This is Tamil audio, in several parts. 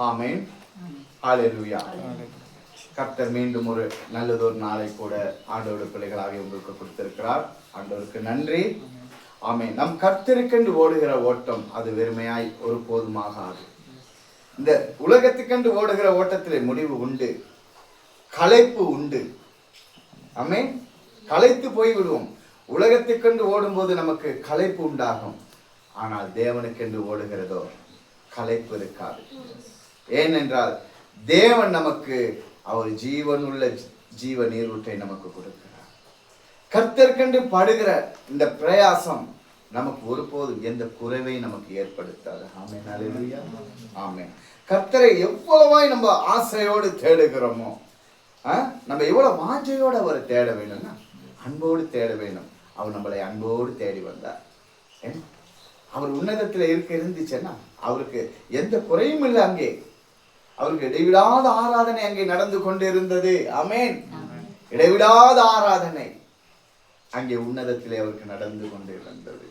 ஆமென். ஹல்லேலூயா. கர்த்தர் மீண்டும் ஒரு நல்லதொரு நாளை கூட ஆண்டவருடைய பிள்ளைகளாக உங்களுக்கு கொடுத்திருக்கிறார். ஆண்டவருக்கு நன்றி. ஆமென். நம் கர்த்தருக்கென்று ஓடுகிற ஓட்டம் அது வெறுமையாய் ஒரு போதுமாகாது. இந்த உலகத்துக்கென்று ஓடுகிற ஓட்டத்திலே முடிவு உண்டு, களைப்பு உண்டு. ஆமென். களைத்து போய்விடுவோம். உலகத்துக்கென்று ஓடும்போது நமக்கு களைப்பு உண்டாகும். ஆனால் தேவனுக்கென்று ஓடுகிறதோ களைப்பு இருக்காது. ஏனென்றால் தேவன் நமக்கு அவர் ஜீவனுள்ள ஜீவ நீரூற்றை நமக்கு கொடுக்கிறார். கர்த்தருக்கென்று படுகிற இந்த பிரயாசம் நமக்கு ஒருபோதும் எந்த குறைவை நமக்கு ஏற்படுத்தாது. ஆமென். ஹல்லேலூயா. ஆமென். கர்த்தரை எவ்வளவாய் நம்ம ஆசையோடு தேடுகிறோமோ, நம்ம எவ்வளவு வாஞ்சையோடு அவரை தேட வேணும்னா அன்போடு தேட வேணும். அவர் நம்மளை அன்போடு தேடி வந்தார். அவர் உன்னதத்தில் இருந்துச்சுன்னா அவருக்கு எந்த குறையும் இல்லை. அங்கே அவருக்கு இடைவிடாத ஆராதனை அங்கே நடந்து கொண்டு இருந்தது. ஆமென். இடைவிடாத ஆராதனை அங்கே உன்னதத்திலே அவருக்கு நடந்து கொண்டு இருந்தது.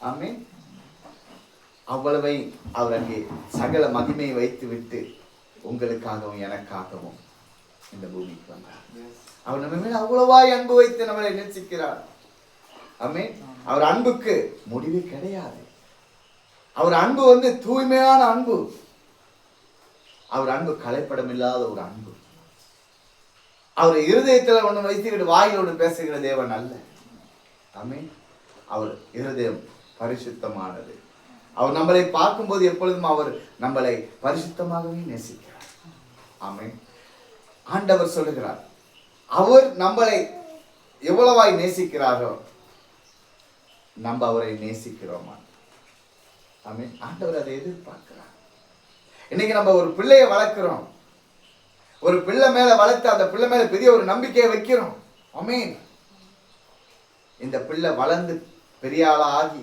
ஆமென். அவ்வளவை அவர் அங்கே சகல மகிமையை வைத்து விட்டு உங்களுக்காகவும் எனக்காகவும் இந்த பூமிக்கு வந்தார். அவர் நம்ம மேல அவ்வளவாய் அன்பு வைத்து நம்மளை நேசிக்கிறார். ஆமென். அவர் அன்புக்கு முடிவே கிடையாது. அவர் அன்பு தூய்மையான அன்பு. அவர் அன்பு கலைப்படம் இல்லாத ஒரு அன்பு. அவர் இருதயத்தில் ஒன்று வைத்துக்கிட்டு வாயில் ஒன்று பேசுகிற தேவன் அல்ல. ஆமென். அவர் இருதயம் பரிசுத்தமானது. அவர் நம்மளை பார்க்கும்போது எப்பொழுதும் அவர் நம்மளை பரிசுத்தமாகவே நேசிக்கிறார். ஆமென். ஆண்டவர் சொல்லுகிறார், அவர் நம்மளை எவ்வளவாய் நேசிக்கிறாரோ நம்ம அவரை நேசிக்கிறோமா? ஆமென். ஆண்டவர் அதை எதிர்பார்க்கிறார். இன்னைக்கு நம்ம ஒரு பிள்ளையை வளர்க்கிறோம். ஒரு பிள்ளை மேல வளர்த்து அந்த பிள்ளை மேல பெரிய ஒரு நம்பிக்கையை வைக்கிறோம். ஆமென். இந்த பிள்ளை வளர்ந்து பெரிய ஆளா ஆகி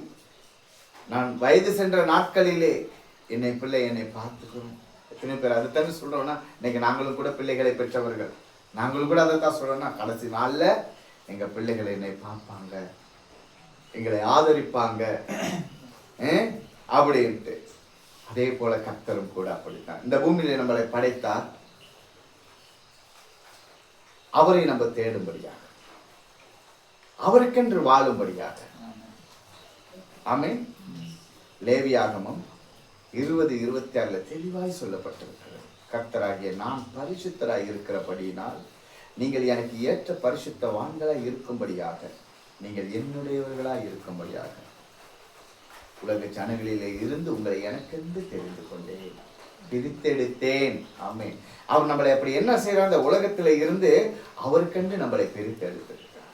நான் வயது சென்ற நாட்களிலே பிள்ளை என்னை பார்த்துக்கிறோம். எத்தனை பேர் அதைத்தானே சொல்றோம்னா, இன்னைக்கு நாங்களும் கூட பிள்ளைகளை பெற்றவர்கள். நாங்களும் கூட அதைத்தான் சொல்றோம்னா, கடைசி நாள்ல எங்க பிள்ளைகளை என்னை பார்ப்பாங்க, எங்களை ஆதரிப்பாங்க அப்படின்ட்டு. அதே போல கர்த்தரும் கூட அப்படித்தான். இந்த பூமியில நம்மளை படைத்தார் அவரை நம்ம தேடும்படியாக, அவருக்கென்று வாழும்படியாக. ஆமென். லேவியாகமம் 20:26 தெளிவாய் சொல்லப்பட்டிருக்கிறது. கர்த்தராகிய நான் பரிசுத்தராய் இருக்கிறபடியினால் நீங்கள் எனக்கு ஏற்ற பரிசுத்தவான்களாய் இருக்கும்படியாக, நீங்கள் என்னுடையவர்களாய் இருக்கும்படியாக உலக ஜனங்களிலே இருந்து உங்களை எனக்கென்று தெரிந்து கொண்டேன், பிரித்தெடுத்தேன். ஆமென். அவர் நம்மளை அப்படி என்ன செய்யறார்? அந்த உலகத்தில இருந்து அவருக்கென்று நம்மளை பிரித்தெடுத்திருக்கிறார்.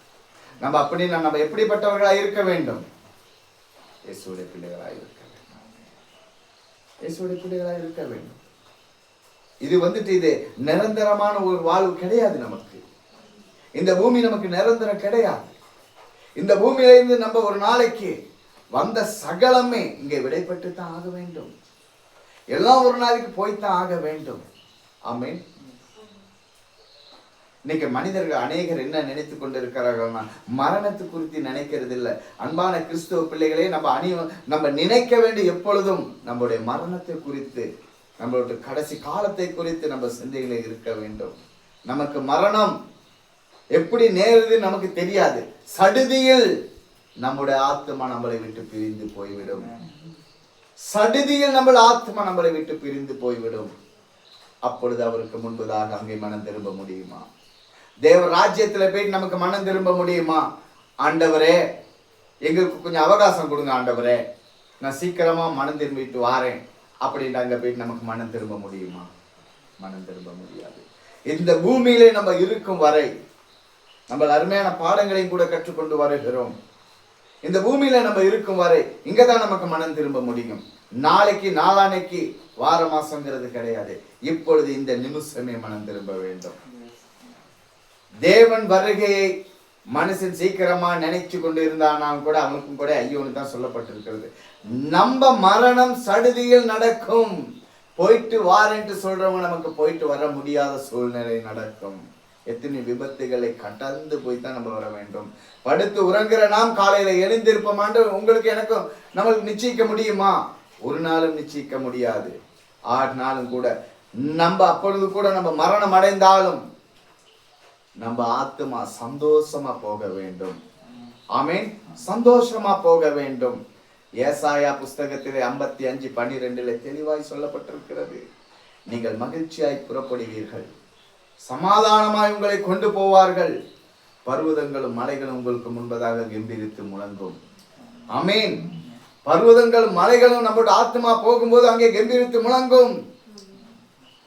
நம்ம எப்படிப்பட்டவர்களாய் இருக்க வேண்டும்? இயேசுவுடைய பிள்ளைகளாய் இருக்க வேண்டும். இயேசுவுடைய பிள்ளைகளாய் இருக்க வேண்டும். இது நிரந்தரமான ஒரு வாழ்வு கிடையாது. நமக்கு இந்த பூமி நமக்கு நிரந்தரம் கிடையாது. இந்த பூமியில இருந்து நம்ம ஒரு நாளைக்கு வந்த சகலமே இங்கே விடைபெற்று தான் ஆக வேண்டும். எல்லாம் ஒரு நாளைக்கு போய்த்தான் ஆக வேண்டும். ஆமென். இன்னைக்கு மனிதர்கள் அநேகர் என்ன நினைத்து கொண்டிருக்கிறார்கள்னா, மரணத்தை குறித்து நினைக்கிறது இல்லை. அன்பான கிறிஸ்துவ பிள்ளைகளே, நம்ம நினைக்க வேண்டிய எப்பொழுதும் நம்முடைய மரணத்தை குறித்து, நம்மளுடைய கடைசி காலத்தை குறித்து நம்ம சிந்தையில இருக்க வேண்டும். நமக்கு மரணம் எப்படி நேருது நமக்கு தெரியாது. சடுதியில் நம்முடைய ஆத்மா நம்மளை விட்டு பிரிந்து போய்விடும். சடுதியில் நம்முடைய ஆத்மா நம்மளை விட்டு பிரிந்து போய்விடும். அப்பொழுது அவருக்கு முன்பதாக அங்கே மனம் திரும்ப முடியுமா? தேவ ராஜ்யத்துல போயிட்டு நமக்கு மனம் திரும்ப முடியுமா? ஆண்டவரே, எங்களுக்கு கொஞ்சம் அவகாசம் கொடுங்க ஆண்டவரே, நான் சீக்கிரமா மனம் திரும்பிட்டு வாரேன் அப்படின்ட்டு அங்க போயிட்டு நமக்கு மனம் திரும்ப முடியுமா? மனம் திரும்ப முடியாது. இந்த பூமியிலே நம்ம இருக்கும் வரை நம்ம அருமையான பாடங்களையும் கூட கற்றுக்கொண்டு வருகிறோம். இந்த பூமியில நம்ம இருக்கும் வரை இங்கதான் நமக்கு மனம் திரும்ப முடியும். நாளைக்கு நாளானைக்கு வார மாசங்கிறது கிடையாது. இப்பொழுது இந்த நிமிஷமே மனம் திரும்ப வேண்டும். தேவன் வருகையை மனுஷன் சீக்கிரமா நினைச்சு கொண்டு இருந்தானாலும் கூட அவனுக்கும் கூட ஐயோன்னு தான் சொல்லப்பட்டிருக்கிறது. நம்ம மரணம் சடுதியில் நடக்கும். போயிட்டு வாரேன்ட்டு சொல்றவங்க நமக்கு போயிட்டு வர முடியாத சூழ்நிலை நடக்கும். எத்தனை விபத்துகளை கடந்து போய் தான் நம்ம வர வேண்டும். படுத்து உறங்குற நாம் காலையில எழுந்திருப்போமான்னு உங்களுக்கு எனக்கும் நம்மளுக்கு நிச்சயிக்க முடியுமா? ஒரு நாளும் நிச்சயிக்க முடியாது. ஆடினாலும் கூட நம்ம அப்பொழுது கூட நம்ம மரணம் அடைந்தாலும் நம்ம ஆத்மா சந்தோஷமா போக வேண்டும். ஆமென். சந்தோஷமா போக வேண்டும். ஏசாயா புஸ்தகத்திலே 55:12 தெளிவாய் சொல்லப்பட்டிருக்கிறது. நீங்கள் மகிழ்ச்சியாய் புறப்படுவீர்கள், சமாதானமாய் உங்களை கொண்டு போவார்கள், பர்வதங்களும் மலைகளும் உங்களுக்கு முன்பதாக கெம்பீரித்து முழங்கும். ஆமென். பர்வதங்களும் மலைகளும் நம்முடைய ஆத்மா போகும்போது அங்கே கெம்பீரித்து முழங்கும்.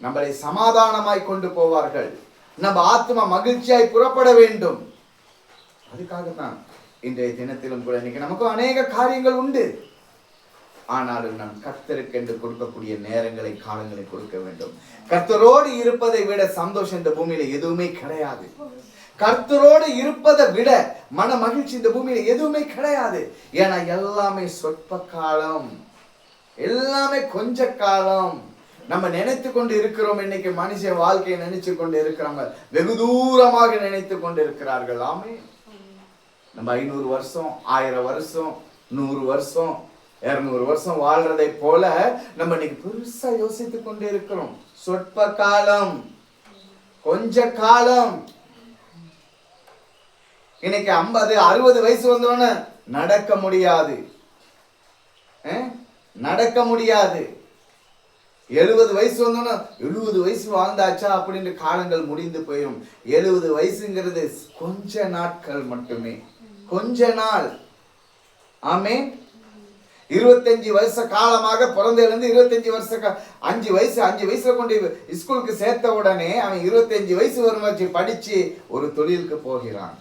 நம்மளை சமாதானமாய் கொண்டு போவார்கள். நம்ம ஆத்மா மகிழ்ச்சியாய் புறப்பட வேண்டும். அதுக்காகத்தான் இன்றைய தினத்திலும் கூட இன்னைக்கு நமக்கு அநேக காரியங்கள் உண்டு. ஆனாலும் நம் கர்த்தருக்கு என்று கொடுக்கக்கூடிய நேரங்களை, காலங்களை கொடுக்க வேண்டும். கர்த்தரோடு இருப்பதை விட சந்தோஷம் இந்த பூமியில எதுவுமே கிடையாது. கர்த்தரோடு இருப்பதை விட மன மகிழ்ச்சி இந்த பூமியில எதுவுமே கிடையாது. ஏன்னா எல்லாமே சொற்ப காலம், எல்லாமே கொஞ்ச காலம். நம்ம நினைத்து கொண்டு இருக்கிறோம். இன்னைக்கு மனுஷ வாழ்க்கையை நினைச்சு கொண்டு இருக்கிறாங்க, வெகு தூரமாக நினைத்து கொண்டு இருக்கிறார்கள். ஆமே, நம்ம 500 வருஷம், 1000 வருஷம், 100 வருஷம், 200 வருஷம் வாழ்றதை போல நம்ம இன்னைக்கு பெருசா யோசித்து கொண்டு இருக்கிறோம். சொற்ப காலம், கொஞ்ச காலம். இன்னைக்கு 50, 60 வயசு வந்தோன்னு நடக்க முடியாது, நடக்க முடியாது. 70 வயசு வந்தோன்னா 70 வயசு வாழ்ந்தாச்சா அப்படின்ற காலங்கள் முடிந்து போயிடும். 70 வயசுங்கிறது கொஞ்ச நாட்கள் மட்டுமே, கொஞ்ச நாள். ஆமே, 25 வருஷ காலமாக பிறந்ததுலேருந்து 25 வருஷ 5 வயசுல கொண்டு ஸ்கூலுக்கு சேர்த்த உடனே அவன் 25 வயசு வரும் வச்சு படிச்சு ஒரு தொழிலுக்கு போகிறான்.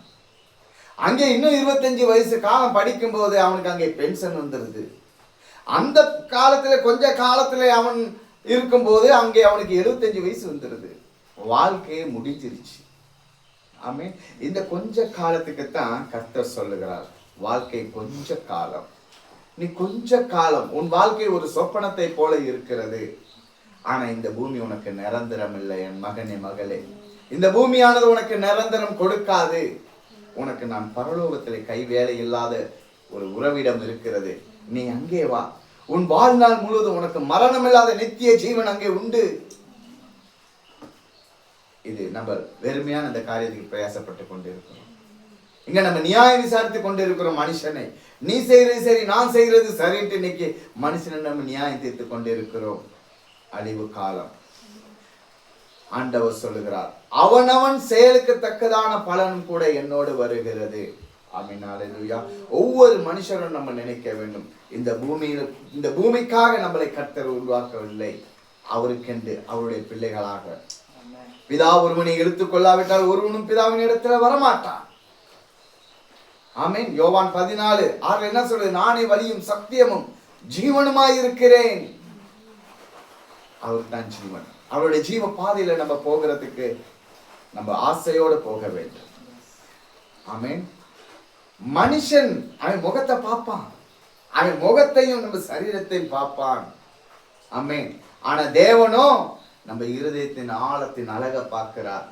அங்கே இன்னும் 25 வயசு காலம் படிக்கும் போது அவனுக்கு அங்கே பென்ஷன் வந்துருது. அந்த காலத்துல கொஞ்ச காலத்துல அவன் இருக்கும்போது அங்கே அவனுக்கு 75 வயசு வந்துருது. வாழ்க்கையே முடிஞ்சிருச்சு. ஆமே, இந்த கொஞ்ச காலத்துக்குத்தான் கர்த்தர் சொல்லுகிறார், வாழ்க்கை கொஞ்ச காலம். நீ கொஞ்ச காலம், உன் வாழ்க்கை ஒரு சொப்பனத்தை போல இருக்கிறது. ஆனா இந்த பூமி உனக்கு நிரந்தரம் இல்லை என் மகனே, மகளே. இந்த பூமியானது உனக்கு நிரந்தரம் கொடுக்காது. உனக்கு நான் பரலோகத்திலே கை வேலை இல்லாத ஒரு உறவிடம் இருக்கிறது. நீ அங்கே வா. உன் வாழ்நாள் முழுவதும் உனக்கு மரணம் இல்லாத நித்திய ஜீவன் அங்கே உண்டு. இது நம்ம வெறுமையான இந்த காரியத்துக்கு பிரயாசப்பட்டு கொண்டிருக்கிறோம். இங்க நம்ம நியாயம் விசாரித்து கொண்டு இருக்கிறோம் மனுஷனை. நீ செய்யறது சரி, நான் செய்யறது சரின்ட்டு இன்னைக்கு மனுஷனை நம்ம நியாயம் தீர்த்து கொண்டு இருக்கிறோம். அழிவு காலம். ஆண்டவர் சொல்லுகிறார், அவனவன் செயலுக்கு தக்கதான பலனும் கூட என்னோடு வருகிறது. ஆமென், அல்லேலூயா. ஒவ்வொரு மனுஷரும் நம்ம நினைக்க வேண்டும், இந்த பூமியில, இந்த பூமிக்காக நம்மளை கர்த்தர் உருவாக்கவில்லை, அவருக்கென்று அவருடைய பிள்ளைகளாக. பிதா ஒருவனை எடுத்துக்கொள்ளாவிட்டால் ஒருவனும் பிதாவின் இடத்துல வரமாட்டான். ஆமென். யோவான் 14:6 என்ன சொல்றது? நானே வழியும் சத்தியமும் ஜீவனுமாய் இருக்கிறேன். அவர் தான் ஜீவன். அவருடைய ஜீவ பாதையில நம்ம போகிறதுக்கு நம்ம ஆசையோடு போக வேண்டும். ஆமென். மனுஷன் அவன் முகத்தை பார்ப்பான், அவன் முகத்தையும் நம்ம சரீரத்தையும் பார்ப்பான். ஆமென். ஆனா தேவனோ நம்ம இருதயத்தின் ஆழத்தின் அழகை பார்க்கிறார்.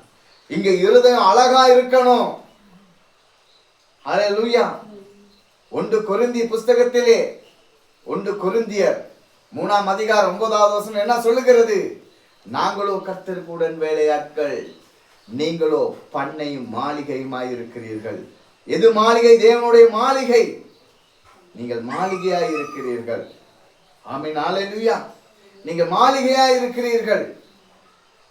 இங்க இருதயம் அழகா இருக்கணும். அல்லேலூயா. 1 கொரிந்தியர் புஸ்தகத்திலே 1 கொரிந்தியர் 3:9 என்ன சொல்லுகிறது? நாங்களோ கர்த்தருக்கு உடன் வேலையாட்கள், நீங்களோ பண்ணையும் மாளிகையுமாய் இருக்கிறீர்கள். எது மாளிகை? தேவனுடைய மாளிகை. நீங்கள் மாளிகையாய் இருக்கிறீர்கள். ஆமென், அல்லேலூயா. நீங்கள் மாளிகையாய் இருக்கிறீர்கள்.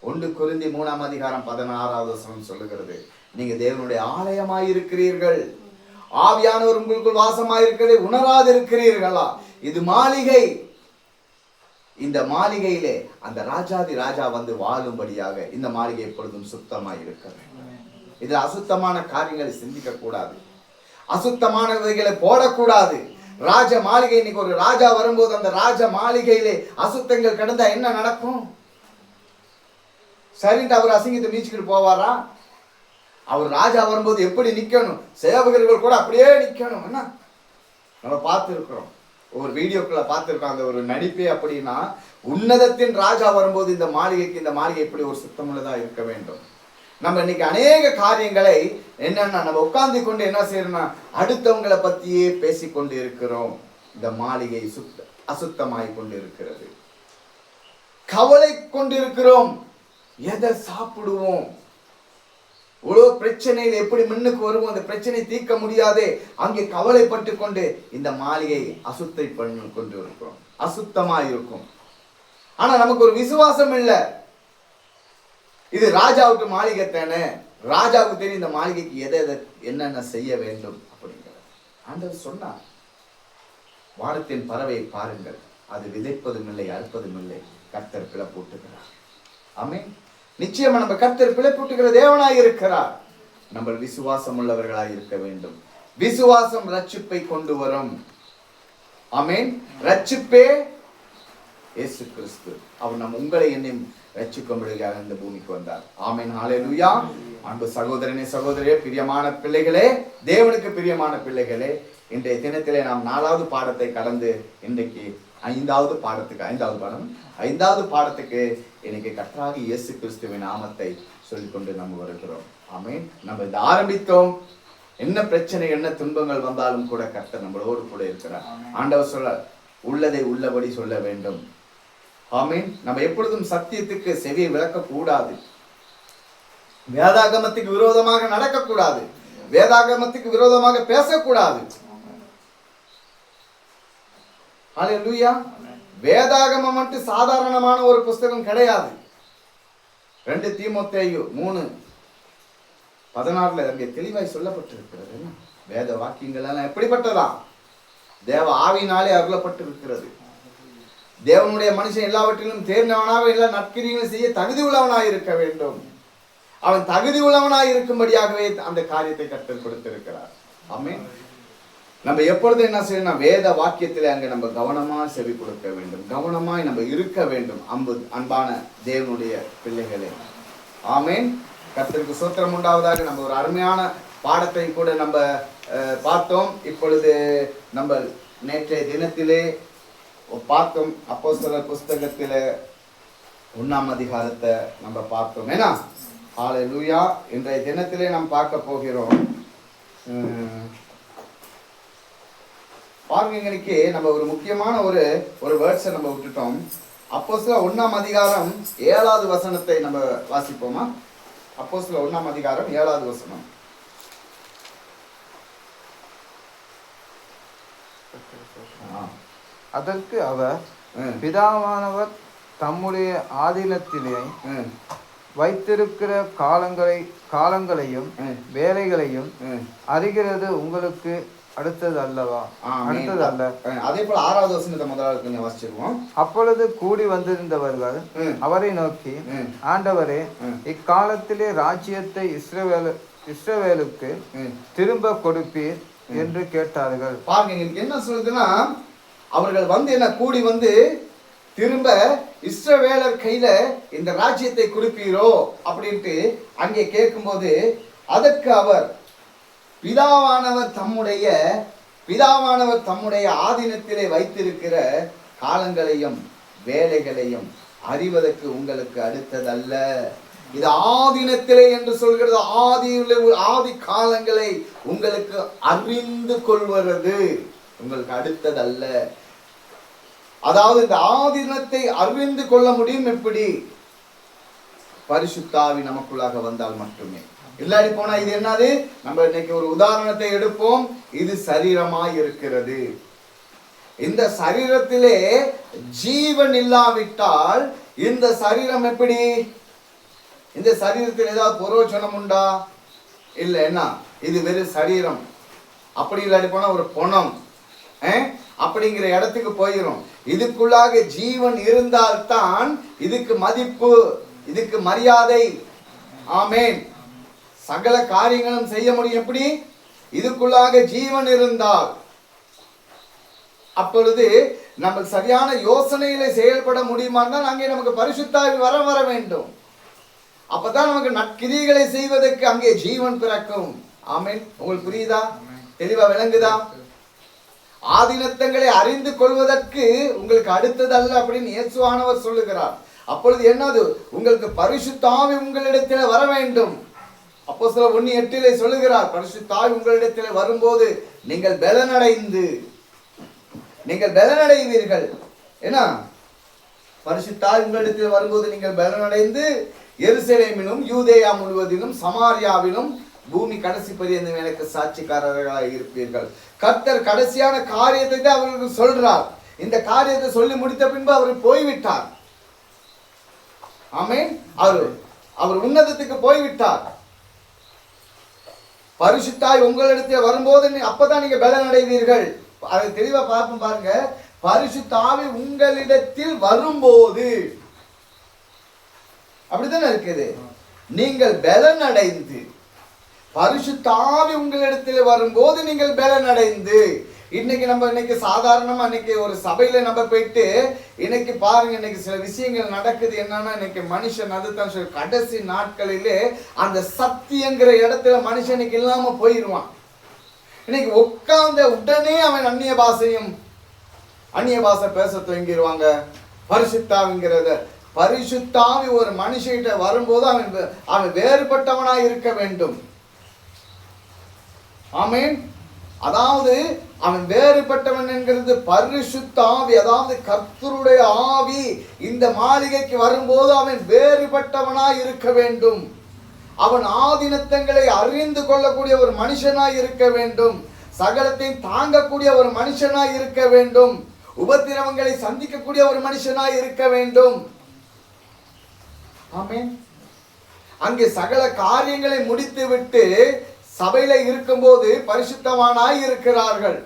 1 கொரிந்தியர் 3:16 சொல்லுகிறது, நீங்க தேவனுடைய ஆலயமாய் இருக்கிறீர்கள், ஆவியானவர் உங்களுக்குள் வாசமாயிருக்கிறதை உணராதிருக்கிறீர்களா? இது மாளிகை. இந்த மாளிகையிலே அந்த ராஜாதி ராஜா வந்து வாழும்படியாக இந்த மாளிகை எப்பொழுதும் சுத்தமாய் இருக்க வேண்டும். இதில் அசுத்தமான காரியங்களை சிந்திக்க கூடாது, அசுத்தமானவைகளை போடக்கூடாது. ராஜ மாளிகை, இன்னைக்கு ஒரு ராஜா வரும்போது அந்த ராஜ மாளிகையிலே அசுத்தங்கள் கிடந்தா என்ன நடக்கும்? சரின்ட்டு அவர் அசிங்கத்தை மீச்சுக்கிட்டு போவாரா? அவர் ராஜா வரும்போது எப்படி நிக்கணும்? சேவகர்கள் கூட அப்படியே நிக்கணும். என்ன நம்ம பார்த்துருக்கிறோம், ஒரு வீடியோக்குள்ள பார்த்துருக்கோம். அந்த ஒரு நடிப்பே அப்படின்னா, உன்னதத்தின் ராஜா வரும்போது இந்த மாளிகைக்கு, இந்த மாளிகை எப்படி ஒரு சுத்தமுள்ளதா இருக்க வேண்டும். நம்ம இன்னைக்கு அநேக காரியங்களை என்னன்னா நம்ம உட்கார்ந்து கொண்டு என்ன செய்யறோம்னா அடுத்தவங்களை பத்தியே பேசிக்கொண்டு இருக்கிறோம். இந்த மாளிகை அசுத்தமாய் கொண்டு இருக்கிறது. கவலை கொண்டிருக்கிறோம். எதை சாப்பிடுவோம்? இவ்வளவு பிரச்சனையில் எப்படி முன்னுக்கு வருவோம்? அந்த பிரச்சனை தீர்க்க முடியாதே, அங்கே கவலைப்பட்டு கொண்டு இந்த மாளிகை அசுத்தை பண்ணி கொண்டு இருக்கிறோம், அசுத்தமா இருக்கும். ஆனா நமக்கு ஒரு விசுவாசம் இல்லை. இது ராஜாவுக்கு மாளிகை தானே, ராஜாவுக்கு தெரியும் இந்த மாளிகைக்கு எதை என்னென்ன செய்ய வேண்டும் அப்படிங்கிற. ஆண்டவர் சொன்னார், வானத்தின் பறவை பாருங்கள், அது விதைப்பதும் இல்லை அறுப்பதும் இல்லை, கர்த்தர் பிளப்பூட்டுகிறார். ஆமென். நிச்சயமா நம்ம கர்த்தர் பிளப்பூட்டுகிற தேவனாய் இருக்கிறார். நம்ம விசுவாசம் உள்ளவர்களாய் இருக்க வேண்டும். விசுவாசம் ரட்சிப்பை கொண்டு வரும். ஆமென். ரட்சிப்பே இயேசு கிறிஸ்து. அவர் நம் உங்களை என்னையும் ரட்சிக்கும்படியாக இந்த பூமிக்கு வந்தார். ஆமென். ஹல்லேலூயா. அன்பு சகோதரனே சகோதரியே, பிரியமான பிள்ளைகளே, தேவனுக்கு பிரியமான பிள்ளைகளே, இன்றைய தினத்திலே நாம் 4வது பாடத்தை கடந்து இன்றைக்கு 5வது பாடத்துக்கு இன்னைக்கு கர்த்தராகிய இயேசு கிறிஸ்துவின் நாமத்தை சொல்லிக்கொண்டு நம்ம வருகிறோம். ஆமென். நம்ம இந்த ஆரம்பித்தோம். என்ன பிரச்சனை என்ன துன்பங்கள் வந்தாலும் கூட கர்த்தர் நம்மளோடு கூட இருக்கிறார். ஆண்டவர் சொல்ல உள்ளதை உள்ளபடி சொல்ல வேண்டும். ஆமென். நம்ம எப்பொழுதும் சத்தியத்துக்கு செவியை விளக்க கூடாது. வேதாகமத்துக்கு விரோதமாக நடக்கக்கூடாது. வேதாகமத்துக்கு விரோதமாக பேசக்கூடாது. ஹல்லேலூயா. வேதாகமம் மட்டும் சாதாரணமான ஒரு புஸ்தகம் கிடையாது. 2 தீமோத்தேயு 3:16 அங்கே தெளிவாய் சொல்லப்பட்டிருக்கிறது. வேத வாக்கியங்கள் எல்லாம் எப்படிப்பட்டதா? தேவ ஆவியினாலே அருளப்பட்டிருக்கிறது. தேவனுடைய மனுஷன் எல்லாவற்றிலும் தேர்ந்தவனாக எல்லா நற்கிரியையும் செய்ய தகுதி உள்ளவனாய் இருக்க வேண்டும். அவன் தகுதி உள்ளவனாய் இருக்கும்படியாகவே அந்த காரியத்தை கற்றுக் கொடுத்திருக்கிறார். ஆமென். நம்ம எப்பொழுது என்ன செய்யணும்? வேத வாக்கியத்திலே அங்கே நம்ம கவனமா செவி கொடுக்க வேண்டும், கவனமாய் நம்ம இருக்க வேண்டும். அன்பான தேவனுடைய பிள்ளைகளே, ஆமென். கர்த்தருக்கு ஸ்தோத்திரம் உண்டாவதாக. நம்ம ஒரு அருமையான பாடத்தை கூட நம்ம பார்த்தோம். இப்பொழுது நம்ம நேற்றைய தினத்திலே பார்த்தோம். அப்போஸ்தலர் புஸ்தகத்திலே 1ஆம் அதிகாரத்தை நம்ம பார்த்தோம். ஏன்னா ஹல்லேலூயா. இன்றைய தினத்திலே நாம் பார்க்க போகிறோம். பாருங்க, இன்னைக்கு நம்ம ஒரு முக்கியமான ஒரு வேர்ட்ஸை நம்ம விட்டுட்டோம். அப்போஸ்தலர் 1ஆம் அதிகாரம் 7வது வசனத்தை நம்ம வாசிப்போமா? அப்போஸ்தலர் 1ஆம் அதிகாரம் 7வது வசனம். அதற்கு அவர், பிதாவானவர் தம்முடைய ஆதீனத்திலே வைத்திருக்கிற காலங்களையும் வேலைகளையும் அறிகிறது உங்களுக்கு அடுத்தது அல்லவா? அடுத்தது அல்ல. அதே போல 6வது வசனத்தை முதலாவது கொஞ்சம் வாசிச்சிருவோம். அப்பொழுது கூடி வந்திருந்தவர்கள் அவரை நோக்கி, ஆண்டவரே, இக்காலத்திலே ராஜ்யத்தை இஸ்ரவேலுக்கு திரும்ப கொடுப்பீர் என்று கேட்டார்கள். பாருங்க, என்ன சொல்லுதுன்னா, அவர்கள் என்ன கூடி திரும்ப இஸ்ரவேலர் கையில இந்த ராஜ்யத்தை கொடுப்பீரோ அப்படின்ட்டு அங்கே கேட்கும்போது, அதற்கு அவர், பிதாவானவர் தம்முடைய ஆதீனத்திலே வைத்திருக்கிற காலங்களையும் வேலைகளையும் அறிவதற்கு உங்களுக்கு அடுத்ததல்ல. இது ஆதீனத்திலே என்று சொல்கிறது. ஆதி காலங்களை உங்களுக்கு அறிந்து கொள்வது உங்களுக்கு அடுத்ததல்ல. அதாவது இந்த ஆதீனத்தை அறிந்து கொள்ள முடியும் எப்படி? பரிசுத்த ஆவி நமக்குள்ளாக வந்தால் மட்டுமே. இல்லாடி போனா இது என்னது? நம்ம இன்னைக்கு ஒரு உதாரணத்தை எடுப்போம். இது சரீரமாய் இருக்கிறது. இந்த சரீரத்திலே ஜீவன் இல்லாவிட்டால் இந்த சரீரம் எப்படி? இந்த சரீரத்தில் ஏதாவது புரோஜனம் உண்டா? இல்ல. என்ன இது? வெறும் சரீரம். அப்படி இல்லாடி போனா ஒரு பொணம் அப்படிங்கிற இடத்துக்கு போயிடும். இதுக்குள்ளாக ஜீவன் இருந்தால்தான் இதுக்கு மதிப்பு, இதுக்கு மரியாதை. ஆமென். சகல காரியங்களும் செய்ய முடியும். எப்படி? இதுக்குள்ளாக ஜீவன் இருந்தால். அப்பொழுது நம்ம சரியான யோசனையில செயல்பட முடியுமான்னா அங்கே நமக்கு பரிசுத்த ஆவி வர வேண்டும். அப்பதான் நமக்கு நற்கிரியைகளை செய்வதற்கு அங்கே ஜீவன் பிறக்கும். ஆமென். உங்களுக்கு புரியுதா? தெளிவா விளங்குதா? ஆதீனத்தங்களை அறிந்து கொள்வதற்கு உங்களுக்கு அடுத்ததல்ல அப்படின்னு இயேசுவானவர் சொல்லுகிறார். அப்பொழுது என்னது? உங்களுக்கு பரிசுத்த ஆவி உங்களிடத்தில் வர வேண்டும். அப்போஸ்தலர் 1:8 சொல்லுகிறார், பரிசுத்த ஆவி உங்களிடத்தில் வரும்போது நீங்கள் பலனடைவீர்கள். ஏன்னா பரிசுத்தாய் உங்களிடத்தில் வரும்போது நீங்கள் பலனடைந்து எருசலேமிலும் யூதேயா முழுவதிலும் சமாரியாவிலும் பூமி கடைசி பரியந்தம் எனக்கு சாட்சிக்காரர்களாக இருப்பீர்கள். கர்த்தர் கடைசியான காரியத்தை தான் அவர்களுக்கு சொல்றார். இந்த காரியத்தை சொல்லி முடித்த பின்பு அவர் போய்விட்டார். ஆமென். அவர் உன்னதத்துக்கு போய்விட்டார். பரிசுத்தாய் உங்களிடத்தில் வரும்போது அப்பதான் நீங்க பலன் அடைவீர்கள். அதை தெளிவா பார்ப்போம் பாருங்க. பரிசுத்தாவி உங்களிடத்தில் வரும்போது அப்படித்தானே இருக்குது. நீங்கள் பலன் அடைந்து, பரிசுத்தாவி உங்களிடத்தில் வரும்போது நீங்கள் பலன் அடைந்து. இன்னைக்கு சாதாரணமா இன்னைக்கு ஒரு சபையில நம்ம போயிட்டு இன்னைக்கு பாருங்க, இன்னைக்கு சில விஷயங்கள் நடக்குது. என்னன்னா இன்னைக்கு மனுஷன் அதுதான் சொல்லி கடைசி நாட்களிலே அந்த சத்தியங்கிற இடத்துல மனுஷனுக்கு இல்லாம போயிடுவான். இன்னைக்கு உட்கார்ந்த உடனே அவன் அந்நிய பாஷை பேச துவங்கிடுவாங்க. பரிசுத்தாவி ஒரு மனுஷகிட்ட வரும்போது அவன் வேறுபட்டவனாய் இருக்க வேண்டும். ஆமென். அதாவது அவன் வேறுபட்டவன் என்கிறது பரிசுத்த ஆவி, அதாவது கர்த்தருடைய ஆவி இந்த மாளிகைக்கு வரும்போது அவன் வேறுபட்டவனாய் இருக்க வேண்டும். அவன் ஆதீனத்தங்களை அறிந்து கொள்ளக்கூடிய ஒரு மனுஷனாய் இருக்க வேண்டும். சகலத்தையும் தாங்கக்கூடிய ஒரு மனுஷனாய் இருக்க வேண்டும். உபத்திரவங்களை சந்திக்கக்கூடிய ஒரு மனுஷனாய் இருக்க வேண்டும். ஆமென். அங்கே சகல காரியங்களை முடித்து விட்டு சபையில இருக்கும்போது பரிசுத்தவானாய் இருக்கிறார்கள்.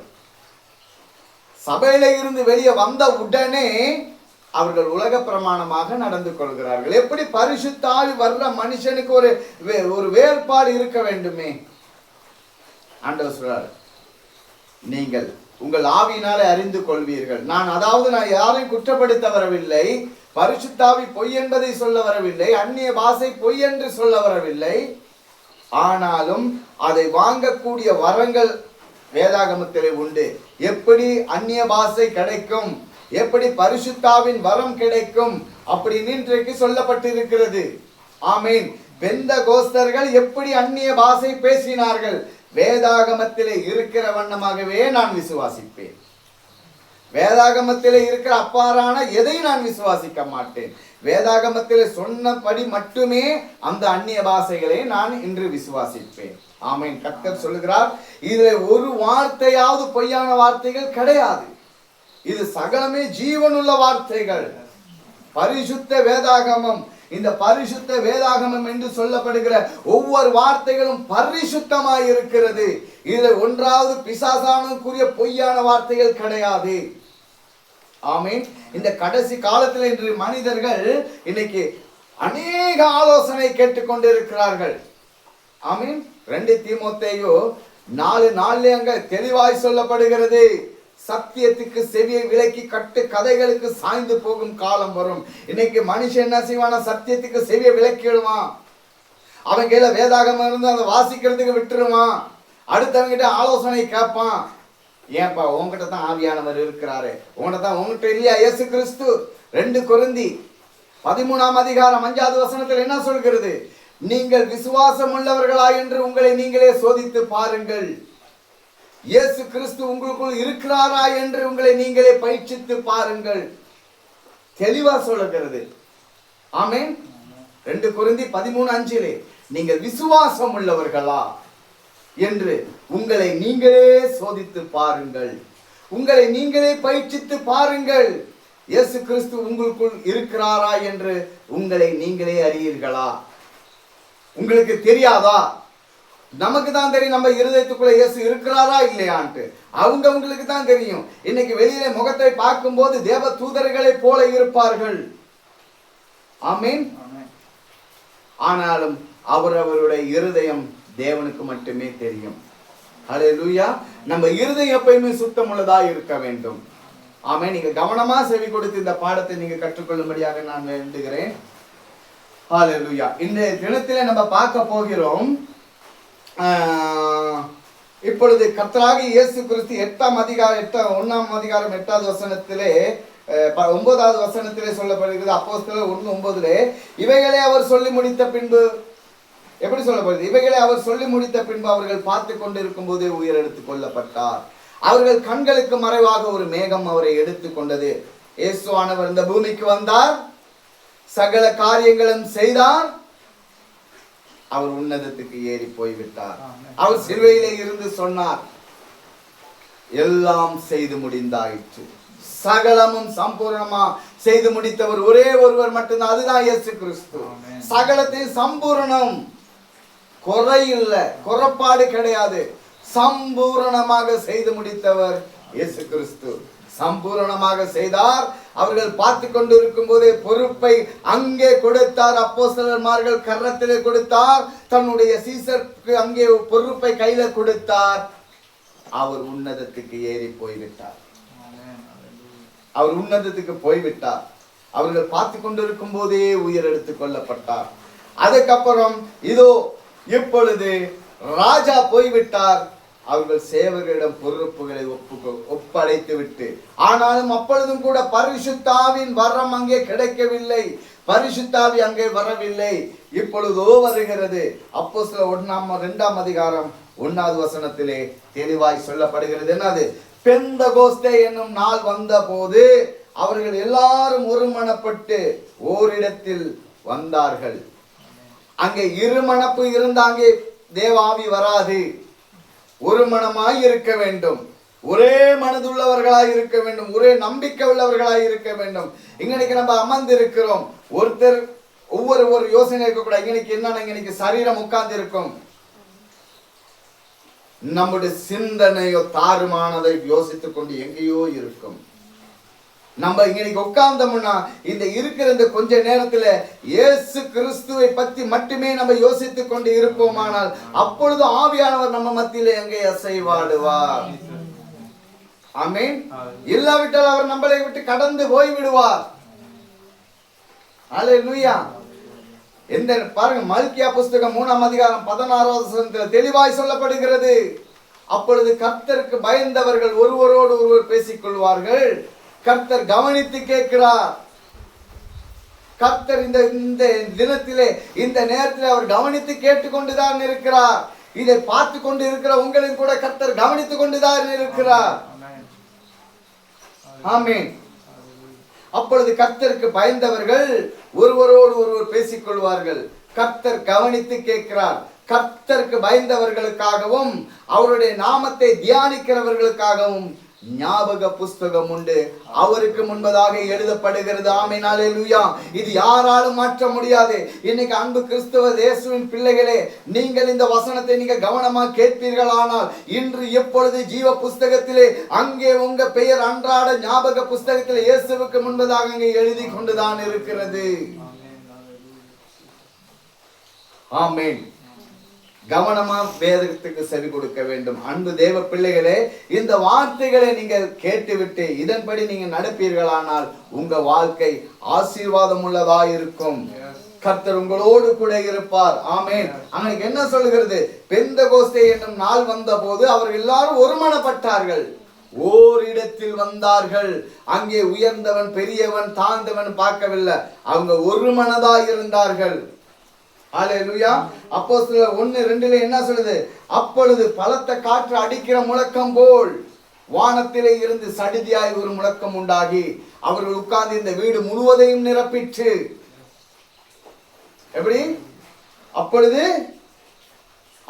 சபையில இருந்து வெளியே வந்த உடனே அவர்கள் உலக பிரமாணமாக நடந்து கொள்கிறார்கள். எப்படி பரிசுத்தாவி வர்ற மனுஷனுக்கு ஒரு வேறுபாடு இருக்க வேண்டுமே. ஆண்டவர் சொல்றார், நீங்கள் உங்கள் ஆவியினாலே அறிந்து கொள்வீர்கள். நான் யாரையும் குற்றப்படுத்த வரவில்லை. பரிசுத்தாவி பொய் என்பதை சொல்ல வரவில்லை. அந்நிய பாஷை பொய் என்று சொல்ல வரவில்லை. ஆனாலும் அதை வாங்கக்கூடிய வரங்கள் வேதாகமத்திலே உண்டு. எப்படி அந்நிய பாஷை கிடைக்கும், எப்படி பரிசுத்தாவின் வரம் கிடைக்கும் அப்படின்னு இன்றைக்கு சொல்லப்பட்டிருக்கிறது. ஆமீன். பெந்தகோஸ்தர்கள் எப்படி அந்நிய பாஷை பேசினார்கள், வேதாகமத்திலே இருக்கிற வண்ணமாகவே நான் விசுவாசிப்பேன். வேதாகமத்திலே இருக்கிற அப்பாறான எதை நான் விசுவாசிக்க மாட்டேன். வேதாகமத்திலே சொன்னபடி மட்டுமே அந்த அந்நிய பாஷைகளை நான் இன்று விசுவாசிப்பேன். ஆமீன். கர்த்தர் சொல்லுகிறார், இதுல ஒரு வார்த்தையாவது பொய்யான வார்த்தைகள் கிடையாது. இது சகலமே ஜீவனுள்ள வார்த்தைகள். பரிசுத்த வேதாகமம், இந்த பரிசுத்த வேதாகமம் என்று சொல்லப்படுகிற ஒவ்வொரு வார்த்தைகளும் பரிசுத்தமாய் இருக்கிறது. இதுல ஒன்றாவது பிசாசானுக்குரிய பொய்யான வார்த்தைகள் கிடையாது. ஆமீன். இந்த கடைசி காலத்தில் இன்று மனிதர்கள் இன்னைக்கு அநேக ஆலோசனை கேட்டுக்கொண்டிருக்கிறார்கள். ஆமீன். 2 தீமோத்தேயு 4:4 அங்க தெளிவாய் சொல்லப்படுகிறது, சத்தியத்துக்கு செவியை விலக்கி கட்டு கதைகளுக்கு சாய்ந்து போகும் காலம் வரும். இன்னைக்கு மனுஷன் என்ன செய்வானா, சத்தியத்துக்கு செவியை விலக்கிடுவான். அவன் கையில வேதாகமம் இருந்து அதை வாசிக்கிறதுக்கு விட்டுருவான். அடுத்தவங்கிட்ட ஆலோசனை கேட்பான். ஏன்பா உங்ககிட்ட தான் ஆவியானவர் இருக்கிறாரு, உங்ககிட்ட இல்லையா இயேசு கிறிஸ்து? 2 கொரிந்தி 13ஆம் அதிகாரம் 5வது வசனத்தில் என்ன சொல்கிறது? நீங்கள் விசுவாசம் உள்ளவர்களா என்று உங்களை நீங்களே சோதித்து பாருங்கள். இயேசு கிறிஸ்து உங்களுக்குள் இருக்கிறாரா என்று உங்களை நீங்களே பரீட்சித்து பாருங்கள். தெளிவா சொல்லுகிறது. ஆமென். 2 கொரிந்தி 13:5 நீங்கள் விசுவாசம் உள்ளவர்களா என்று உங்களை நீங்களே சோதித்து பாருங்கள், உங்களை நீங்களே பரீட்சித்து பாருங்கள். இயேசு கிறிஸ்து உங்களுக்குள் இருக்கிறாரா என்று உங்களை நீங்களே அறியீர்களா? உங்களுக்கு தெரியாதா? நமக்கு தான் தெரியும் நம்ம இருதயத்துக்குள்ள இயேசு இருக்கிறாரா இல்லையான்ட்டு. அவங்களுக்கு தான் தெரியும். இன்னைக்கு வெளியில முகத்தை பார்க்கும்போது தேவ தூதர்களை போல இருப்பார்கள். ஆமீன். ஆனாலும் அவரவருடைய இருதயம் தேவனுக்கு மட்டுமே தெரியும். ஹல்லேலூயா. நம்ம இருதயம் எப்பயுமே சுத்தமுள்ளதா இருக்க வேண்டும். ஆமென். நீங்க கவனமா செவி கொடுத்து இந்த பாடத்தை நீங்க கற்றுக்கொள்ளும்படியாக நான் வேண்டுகிறேன். ஹல்லேலூயா. இன்றைய தினத்திலே நம்ம பார்க்க போகிறோம். இப்பொழுது கர்த்தராகிய இயேசு கிறிஸ்து 1ஆம் அதிகாரம் 8வது வசனத்திலே 9வது வசனத்திலே சொல்லப்படுகிறது. அப்போஸ்தலர் 1:9 இவைகளை அவர் சொல்லி முடித்த பின்பு, எப்படி சொல்லப்படுது? இவைகளை அவர் சொல்லி முடித்த பின்பு அவர்கள் பார்த்து கொண்டிருக்கும் போதே உயர் எடுத்துக் கொள்ளப்பட்டார். அவர்கள் கண்களுக்கு மறைவாக ஒரு மேகம் அவரை எடுத்துக் கொண்டது. இயேசுவானவர் இந்த பூமிக்கு வந்தார், சகல காரியங்களும் செய்தார், அவர் உன்னதத்துக்கு ஏறி போய்விட்டார். அவர் சிலுவையிலே இருந்து சொன்னார், எல்லாம் செய்து முடிந்தாயிற்று. சகலமும் சம்பூர்ணமா செய்து முடித்தவர் ஒரே ஒருவர் மட்டும்தான், அதுதான் இயேசு கிறிஸ்து. சகலத்தையும் சம்பூர்ணம், குறை இல்லை, குறைபாடு கிடையாது, சம்பூரணமாக செய்து முடித்தவர் இயேசு கிறிஸ்து. சம்பூரணமாக செய்தார். அவர்கள் பார்த்து கொண்டு இருக்கும் போதே பொறுப்பை அங்கே கொடுத்தார். அப்போஸ்தலர்மார்கள் கரத்திலே கொடுத்தார், தன்னுடைய சீசருக்கு அங்கே பொறுப்பை கையில கொடுத்தார். அவர் உன்னதத்துக்கு ஏறி போய்விட்டார். அவர் உன்னதத்துக்கு போய்விட்டார். அவர்கள் பார்த்து கொண்டிருக்கும் போதே உயிர் எடுத்துக் கொள்ளப்பட்டார். அதுக்கப்புறம் இதோ இப்பொழுது ராஜா போய்விட்டார். அவர்கள் சேவர்களிடம் பொறுப்புகளை ஒப்படைத்து விட்டு, ஆனாலும் அப்பொழுதும் கூட பரிசுத்தாவின் வரம் அங்கே கிடைக்கவில்லை, பரிசுத்தாவி அங்கே வரவில்லை. இப்பொழுதோ வருகிறது. அப்போஸ்தலர் 2 அதிகாரம் 1வது வசனத்திலே தெளிவாய் சொல்லப்படுகிறது. என்னது? பெந்தகோஸ்தே என்னும் நாள் வந்த போது அவர்கள் எல்லாரும் ஒருமனப்பட்டு ஓரிடத்தில் வந்தார்கள். அங்கே இருமனப்பு இருந்தாங்க, தேவாவி வராது. ஒரு மனமாய் இருக்க வேண்டும், ஒரே மனதுள்ளவர்களாய் இருக்க வேண்டும், ஒரே நம்பிக்கை உள்ளவர்களாய் இருக்க வேண்டும். இன்னைக்கு நம்ம அமர்ந்து இருக்கிறோம், ஒருத்தர் ஒவ்வொரு யோசனை இருக்கக்கூடாது. இன்னைக்கு என்னன்னா, இன்னைக்கு சரீரம் உட்கார்ந்து இருக்கும், நம்முடைய சிந்தனையோ தாறுமானதை யோசித்துக் கொண்டு எங்கேயோ இருக்கும். நம்ம இன்னைக்கு உட்கார்ந்தோம்னா இந்த இருக்கிற இந்த கொஞ்ச நேரத்துல இயேசு கிறிஸ்துவை பத்தி மட்டுமே நம்ம யோசித்துக் கொண்டு இருப்போமானால் அப்பொழுது ஆவியானவர் நம்ம மத்தியிலே எங்கே அசைவாடுவார். ஆமென். இல்லாவிட்டால் அவர் நம்மளை விட்டு கடந்து போய் விடுவார். அல்லேலூயா. இந்த பாருங்க, மல்கியா புஸ்தகம் 3 அதிகாரம் 16வது வசனத்தில் தெளிவாய் சொல்லப்படுகிறது. அப்பொழுது கர்த்தருக்கு பயந்தவர்கள் ஒருவரோடு ஒருவர் பேசிக் கொள்வார்கள். கர்த்தர் கவனித்து கேட்கிறார். கர்த்தர் இந்த தினத்திலே இந்த நேரத்தில் அவர் கவனித்து கேட்டுக்கொண்டுதான் இருக்கிறார். இதை பார்த்து கொண்டு இருக்கிற உங்களின் கூட கர்த்தர் கவனித்துக் கொண்டுதான் இருக்கிறார். ஆமென். அப்பொழுது கர்த்தருக்கு பயந்தவர்கள் ஒருவரோடு ஒருவர் பேசிக் கொள்வார்கள். கர்த்தர் கவனித்து கேட்கிறார். கர்த்தருக்கு பயந்தவர்களுக்காகவும் அவருடைய நாமத்தை தியானிக்கிறவர்களுக்காகவும் ஞாபக புஸ்தகம் உண்டு, அவருக்கு முன்பதாக எழுதப்படுகிறது. ஆமென். அல்லேலூயா. இது யாராலும் மாற்ற முடியாது. இன்னைக்கு அன்பு கிறிஸ்தவ இயேசுவின் பிள்ளைகளே, நீங்கள் இந்த வசனத்தை நீங்க கவனமா கேட்பீர்களானால் இன்று எப்பொழுது ஜீவ புஸ்தகத்திலே அங்கே உங்க பெயர் அன்றாட ஞாபக புஸ்தகத்திலே இயேசுவுக்கு முன்பதாக அங்கே எழுதி கொண்டுதான் இருக்கிறது. ஆமென். கவனமா வேதத்துக்கு செவி கொடுக்க வேண்டும். அன்பு தேவ பிள்ளைகளே, இந்த வார்த்தைகளை நீங்கள் கேட்டுவிட்டு இதன்படி நீங்க நடப்பீர்களானால் உங்க வாழ்க்கை ஆசீர்வாதம் உள்ளதா இருக்கும். கர்த்தர் உங்களோடு கூட இருப்பார். ஆமென். அன்னைக்கு என்ன சொல்லுகிறது? பெந்தகோஸ்தே என்னும் நாள் வந்த போது அவர்கள் எல்லாரும் ஒருமனப்பட்டார்கள், ஓரிடத்தில் வந்தார்கள். அங்கே உயர்ந்தவன் பெரியவன் தாழ்ந்தவன் பார்க்கவில்லை, அவங்க ஒரு மனதாய் இருந்தார்கள். அல்லேலூயா. அப்போஸ்தலர் 1:2 என்ன சொல்லுது? அப்பொழுது பலத்த காற்று அடிக்கிற முழக்கம் போல் வானத்திலே இருந்து சடிதியாய் ஒரு முழக்கம் உண்டாகி அவர்கள் உட்கார்ந்து இந்த வீடு முழுவதையும் நிரப்பிற்று. எப்படி?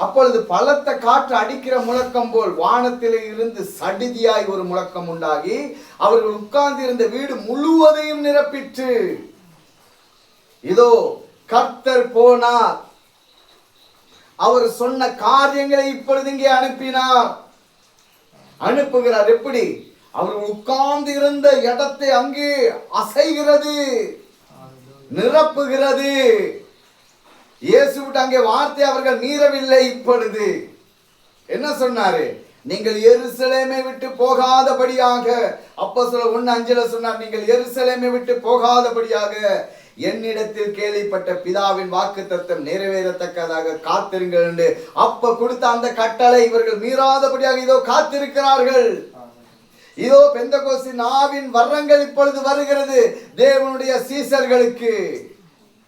அப்பொழுது பலத்த காற்று அடிக்கிற முழக்கம் போல் வானத்திலே இருந்து சடிதியாய் ஒரு முழக்கம் உண்டாகி அவர்கள் உட்கார்ந்து இருந்த வீடு முழுவதையும் நிரப்பிற்று. இதோ கர்த்தர் போனார், அவர் சொன்ன காரியங்களை இப்பொழுது இங்கே அனுப்புகிறார். எப்படி? அவர்கள் உட்கார்ந்து இருந்த இடத்தை அங்கே அசைகிறது, நிரப்புகிறது. இயேசு விட்டு அங்கே வார்த்தை அவர்கள் மீறவில்லை. இப்பொழுது என்ன சொன்னாரு? நீங்கள் எருசலேமை விட்டு போகாதபடியாக, அப்போஸ்தலர் 1:5 சொன்னார், நீங்கள் எருசலேமை விட்டு போகாதபடியாக என்னிடத்தில் கேள்விப்பட்ட பிதாவின் வாக்குத்தத்தம் நிறைவேறத்தக்கதாக காத்திருங்கள் என்று அப்ப கொடுத்த அந்த கட்டளை இவர்கள் மீறாதபடியாக இதோ காத்திருக்கிறார்கள். இதோ பெந்தகோஸ்தின் ஆவின் வரங்கள் இப்பொழுது வருகிறது தேவனுடைய சீசர்களுக்கு.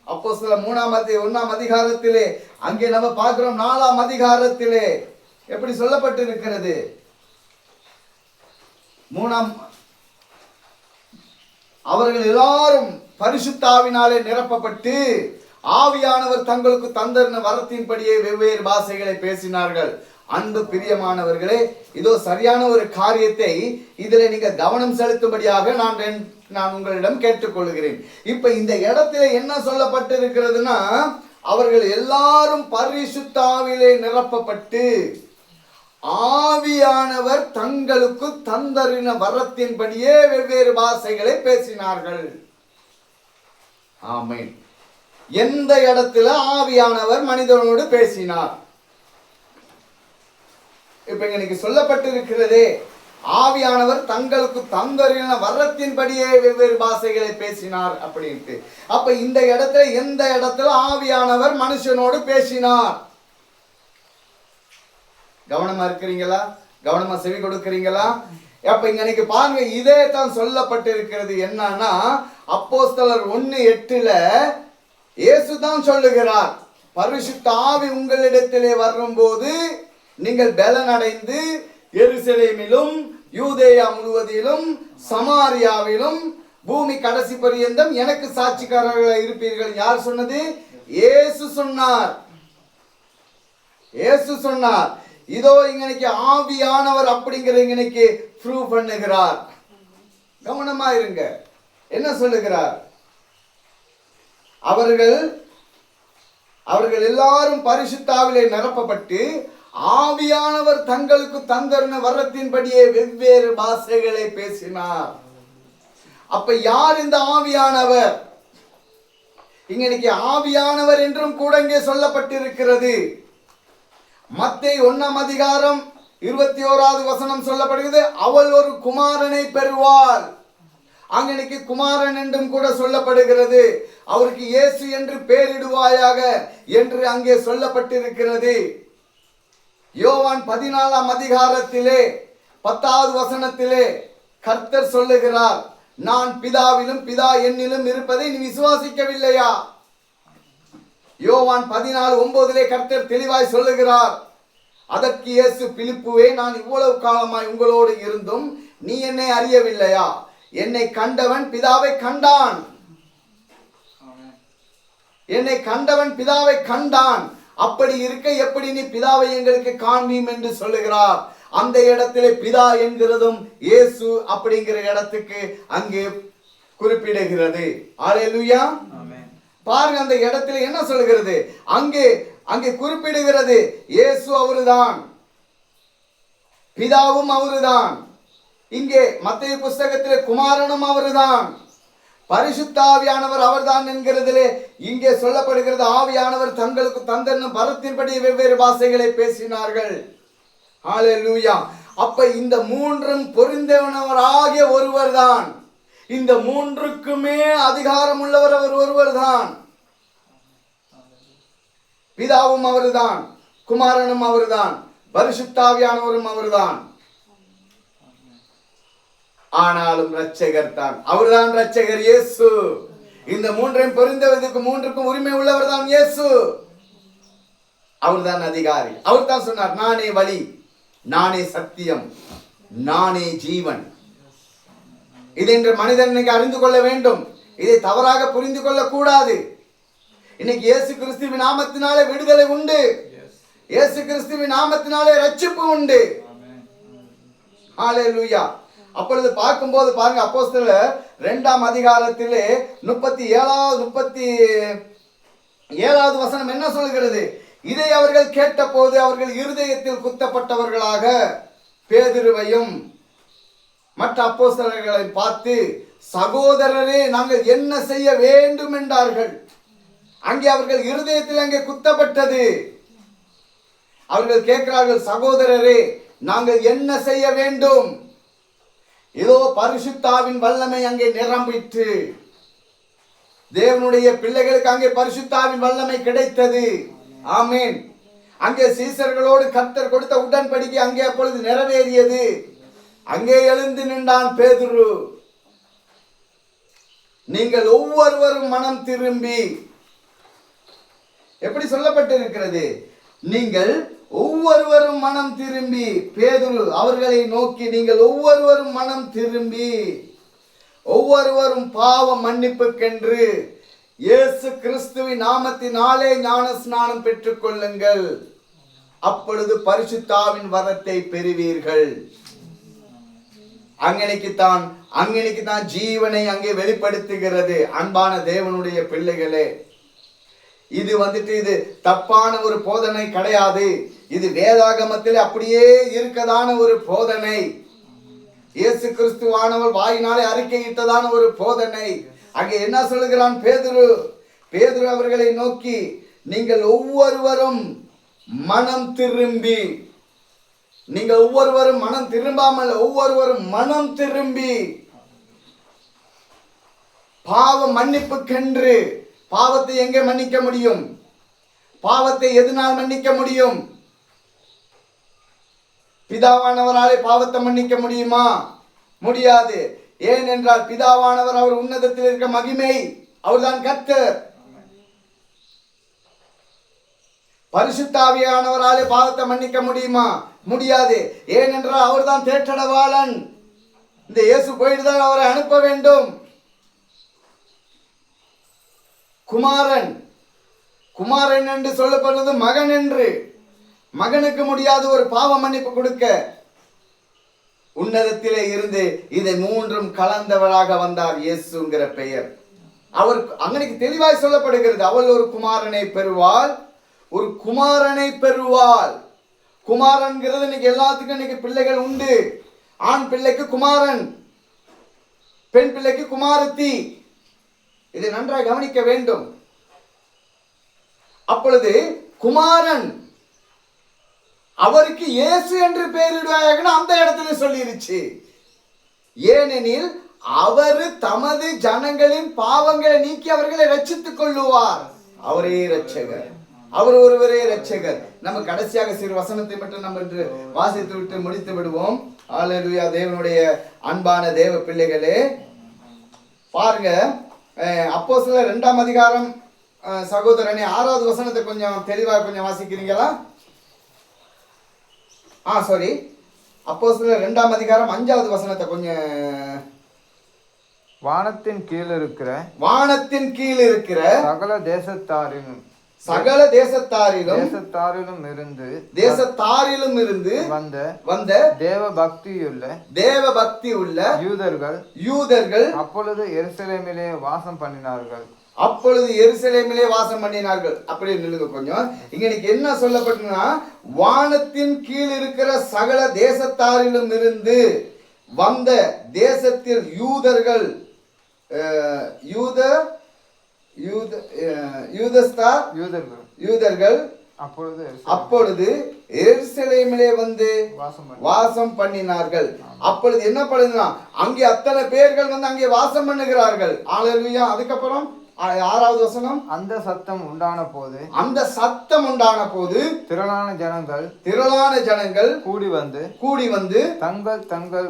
அப்போஸ்தலர் 1 அதிகாரத்திலே அங்கே நம்ம பார்க்கிறோம். 4 அதிகாரத்திலே எப்படி சொல்லப்பட்டு இருக்கிறது? அவர்கள் எல்லாரும் பரிசுத்தாவினாலே நிரப்பப்பட்டு ஆவியானவர் தங்களுக்கு தந்தரின வரத்தின்படியே வெவ்வேறு பாஷைகளை பேசினார்கள். அன்பு பிரியமானவர்களே, இதோ சரியான ஒரு காரியத்தை இதில் நீங்க கவனம் செலுத்தும்படியாக நான் உங்களிடம் கேட்டுக்கொள்கிறேன். இப்ப இந்த இடத்துல என்ன சொல்லப்பட்டிருக்கிறதுனா, அவர்கள் எல்லாரும் பரிசுத்தாவிலே நிரப்பப்பட்டு ஆவியானவர் தங்களுக்கு தந்தரின வரத்தின்படியே வெவ்வேறு பாஷைகளை பேசினார்கள். ஆமென். எந்த இடத்துல ஆவியானவர் மனிதனோடு பேசினார்? இப்ப இன்னைக்கு சொல்லப்பட்டிருக்கிறதே, ஆவியானவர் தங்களுக்கு தந்தரின வரத்தின்படியே வெவ்வேறு பாஷைகளை பேசினார் அப்படின்ட்டு. அப்ப இந்த இடத்துல எந்த இடத்துல ஆவியானவர் மனுஷனோடு பேசினார்? கவனமா இருக்கிறீங்களா? கவனமா செவி கொடுக்கிறீங்களா? அப்ப இன்னைக்கு பாருங்க, இதே தான் சொல்லப்பட்டிருக்கிறது. என்னன்னா, அப்போஸ்தலர் 1:8 இயேசு தான் சொல்லுகிறார், பரிசுத்த ஆவி உங்களிடத்திலே வரும்போது நீங்கள் பலன் அடைந்து எருசலேமிலும் யூதேயா முழுவதிலும் சமாரியாவிலும் பூமி கடைசி பரியந்தம் எனக்கு சாட்சிக்காரர்களாக இருப்பீர்கள். யார் சொன்னது? இயேசு சொன்னார். இயேசு சொன்னார். இதோ இன்னைக்கு ஆவியானவர் அப்படிங்கிற இன்னைக்கு ப்ரூவ் பண்ணுகிறார். கவனமா இருங்க. என்ன சொல்லுகிறார்? அவர்கள் எல்லாரும் பரிசுத்தாவிலே நிரப்பப்பட்டு ஆவியானவர் தங்களுக்கு தந்தரின வரத்தின்படியே வெவ்வேறு பாஷைகளை பேசினார். அப்ப யார் இந்த ஆவியானவர்? இன்னைக்கு ஆவியானவர் என்றும் கூட இங்கே சொல்லப்பட்டிருக்கிறது. மத்தேயு 1:21 சொல்லப்படுகிறது, அவள் ஒரு குமாரனை பெறுவாள். அங்கனைக்கு குமாரன் என்றும் கூட சொல்லப்படுகிறது. அவருக்கு இயேசு என்று பெயரிடுவாயாக என்று அங்கே சொல்லப்பட்டிருக்கிறது. யோவான் 14:10 கர்த்தர் சொல்லுகிறார், நான் பிதாவிலும் பிதா என்னிலும் இருப்பதை நீ விசுவாசிக்கவில்லையா? யோவான் 14:9 கர்த்தர் தெளிவாய் சொல்லுகிறார். அதற்கு இயேசு, பிலிப்புவே, நான் இவ்வளவு காலமாய் உங்களோடு இருந்தும் நீ என்னை அறியவில்லையா? என்னை கண்டவன் பிதாவை கண்டான். என்னை கண்டவன் பிதாவை கண்டான். அப்படி இருக்க எப்படி நீ பிதாவை எங்களுக்கு காண்பீம் என்று சொல்லுகிறார். அந்த இடத்திலே பிதா என்கிறதும் இயேசு அப்படிங்கிற இடத்துக்கு அங்கே குறிப்பிடுகிறது. அல்லேலூயா. பாருங்க, அந்த இடத்துல என்ன சொல்லுகிறது? அங்கே குறிப்பிடுகிறது, இயேசு அவருதான், பிதாவும் அவருதான். இங்கே மத்தேயு புஸ்தகத்திலே குமாரனும் அவருதான், பரிசுத்த ஆவியானவர் அவர்தான் என்கிறதிலே இங்கே சொல்லப்படுகிறது, ஆவியானவர் தங்களுக்கு தந்தன வரத்தின்படி வெவ்வேறு பாஷைகளை பேசினார்கள். ஹல்லேலூயா. அப்ப இந்த மூன்றும் பொருந்தவராகிய ஒருவர் தான். இந்த மூன்றுக்குமே அதிகாரம் உள்ளவர் அவர் ஒருவர் தான். பிதாவும் அவர்தான், குமாரனும் அவர்தான், பரிசுத்த ஆவியானவரும் அவர்தான். ஆனாலும் இரட்சகர் தான், அவர்தான் இரட்சகர் இயேசு. இந்த மூன்றையும் பொருந்துவதற்கு மூன்றுக்கும் உரிமை உள்ளவர் தான் இயேசு. அவர்தான் அதிகாரி. அவர் தான் சொன்னார், நானே வழி, நானே சத்தியம், நானே ஜீவன். இது இன்று மனிதன் இன்னைக்கு அறிந்து கொள்ள வேண்டும். இதை தவறாக புரிந்து கொள்ள கூடாது. இன்னைக்கு இயேசு கிறிஸ்துவின் நாமத்தினாலே விடுதலை உண்டு. இயேசு கிறிஸ்துவின் நாமத்தினாலே ரட்சிப்பு உண்டு. ஹல்லேலூயா. அப்பொழுது பார்க்கும்போது பாருங்க, அப்போஸ்தலர் 2 37வது வசனம் என்ன சொல்கிறது? இதை அவர்கள் கேட்டபோது அவர்கள் இருதயத்தில் குத்தப்பட்டவர்களாக பேதுருவையும் மற்ற அப்போஸ்தலர்களை பார்த்து, சகோதரரே, நாங்கள் என்ன செய்ய வேண்டும் என்றார்கள். அங்கே அவர்கள் இருதயத்தில் அங்கே குத்தப்பட்டது. அவர்கள் கேட்கிறார்கள், சகோதரரே, நாங்கள் என்ன செய்ய வேண்டும்? இதோ பரிசுத்தாவின் வல்லமை அங்கே நிரம்பிற்று. தேவனுடைய பிள்ளைகளுக்கு அங்கே பரிசுத்தாவின் வல்லமை கிடைத்தது. ஆமென். அங்கே சீசர்களோடு கர்த்தர் கொடுத்த உடன்படிக்கை அங்கே அப்பொழுது நிறைவேறியது. அங்கே எழுந்து நின்றான் பேதுரு. நீங்கள் ஒவ்வொருவரும் மனம் திரும்பி, எப்படி சொல்லப்பட்டிருக்கிறது? நீங்கள் ஒவ்வொருவரும் மனம் திரும்பி, பேதுரு அவர்களை நோக்கி, நீங்கள் ஒவ்வொருவரும் மனம் திரும்பி ஒவ்வொருவரும் பாவ மன்னிப்புக்கென்று இயேசு கிறிஸ்துவின் நாமத்தினாலே ஞான ஸ்நானம் பெற்றுக் கொள்ளுங்கள், அப்பொழுது பரிசுத்தாவின் வரத்தை பெறுவீர்கள். அங்கனைக்குத்தான் ஜீவனை அங்கே வெளிப்படுத்துகிறது. அன்பான தேவனுடைய பிள்ளைகளே, இது இது தப்பான ஒரு போதனை கிடையாது. இது வேதாகமத்தில் அப்படியே இருக்கதான ஒரு போதனை. இயேசு கிறிஸ்துவானவர் வாயினாலே அறிக்கையிட்டதான ஒரு போதனை. அங்கே என்ன சொல்லுகிறான் பேதுரு அவர்களை நோக்கி, நீங்கள் ஒவ்வொருவரும் மனம் திரும்பி, நீங்கள் ஒவ்வொருவரும் மனம் திரும்பாமல் ஒவ்வொருவரும் மனம் திரும்பி பாவ மன்னிப்புக்கென்று. பாவத்தை எங்கே மன்னிக்க முடியும்? பாவத்தை எதனால் மன்னிக்க முடியும்? பிதாவானவராலே பாவத்தை மன்னிக்க முடியுமா? முடியாது. ஏனென்றால் பிதாவானவர் அவர் உன்னதத்தில் இருக்க மகிமை, அவர்தான் கர்த்தர். பரிசுத்தாவியானவராலே பாவத்தை மன்னிக்க முடியுமா? முடியாது. ஏனென்றால் அவர்தான் தேற்றடவாளன். இந்த இயேசு போயிட்டுதான் அவரை அனுப்ப வேண்டும். குமாரன் என்று சொல்லப்படுவது மகன் என்று. மகனுக்கு முடியாது ஒரு பாவ மன்னிப்பு கொடுக்க. உன்னதத்திலே இருந்து இதை மூன்றும் கலந்தவராக வந்தார் இயேசுங்கிற பெயர். அவர் அங்கனைக்கு தெளிவாய் சொல்லப்படுகிறது, அவள் ஒரு குமாரனை பெறுவாள், ஒரு குமாரனை பெறுவாள். குமாரன்கிறது இன்னைக்கு எல்லாத்துக்கும் இன்னைக்கு பிள்ளைகள் உண்டு. ஆண் பிள்ளைக்கு குமாரன், பெண் பிள்ளைக்கு குமாரத்தி. இதை நன்றாக கவனிக்க வேண்டும். அப்பொழுது குமாரன் அவருக்கு இயேசு என்று பெயரிடுவாயாக அந்த இடத்துல சொல்லிருச்சு. ஏனெனில் அவர் தமது ஜனங்களின் பாவங்களை நீக்கி அவர்களை ரட்சித்துக் கொள்ளுவார். அவரே இரட்சகர், அவர் ஒருவரே இரட்சகர். நம்ம கடைசியாக சிறு வசனத்தை மட்டும் நம்ம இன்று வாசித்து விட்டு முடித்து விடுவோம். அல்லேலூயா. தேவனுடைய அன்பான தேவ பிள்ளைகளே, பாருங்க, அப்போஸ்தலர் 2ஆம் அதிகாரம் சகோதரனே 6வது வசனத்தை கொஞ்சம் தெளிவாக கொஞ்சம் வாசிக்கிறீங்களா? அப்போஸ்தலர் 2ஆம் அதிகாரம் 5வது வசனத்தை கொஞ்சம். வானத்தின் கீழ் இருக்கிற சகல தேசத்தாரிலும் இருந்து வந்த தேவ பக்தி உள்ள யூதர்கள் அப்பொழுது எருசலேமிலே வாசம் பண்ணினார்கள். அப்படி நில்லுங்க கொஞ்சம். இங்க என்ன சொல்லப்பட்டதுன்னா, வானத்தின் கீழ் இருக்கிற சகல தேசத்தாரிலும் இருந்து வந்த தேசத்தில் யூதர்கள் அப்பொழுது எருசலேமிலே வந்து வாசம் பண்ணினார்கள். அப்பொழுது என்ன பண்ணுதுன்னா, அங்கே அத்தனை பேர்கள் வந்து அங்கே வாசம் பண்ணுகிறார்கள். அல்லேலூயா. அதுக்கப்புறம் 6வது வசனம், அந்த சத்தம் உண்டான போது திரளான ஜனங்கள் கூடி வந்து தங்கள்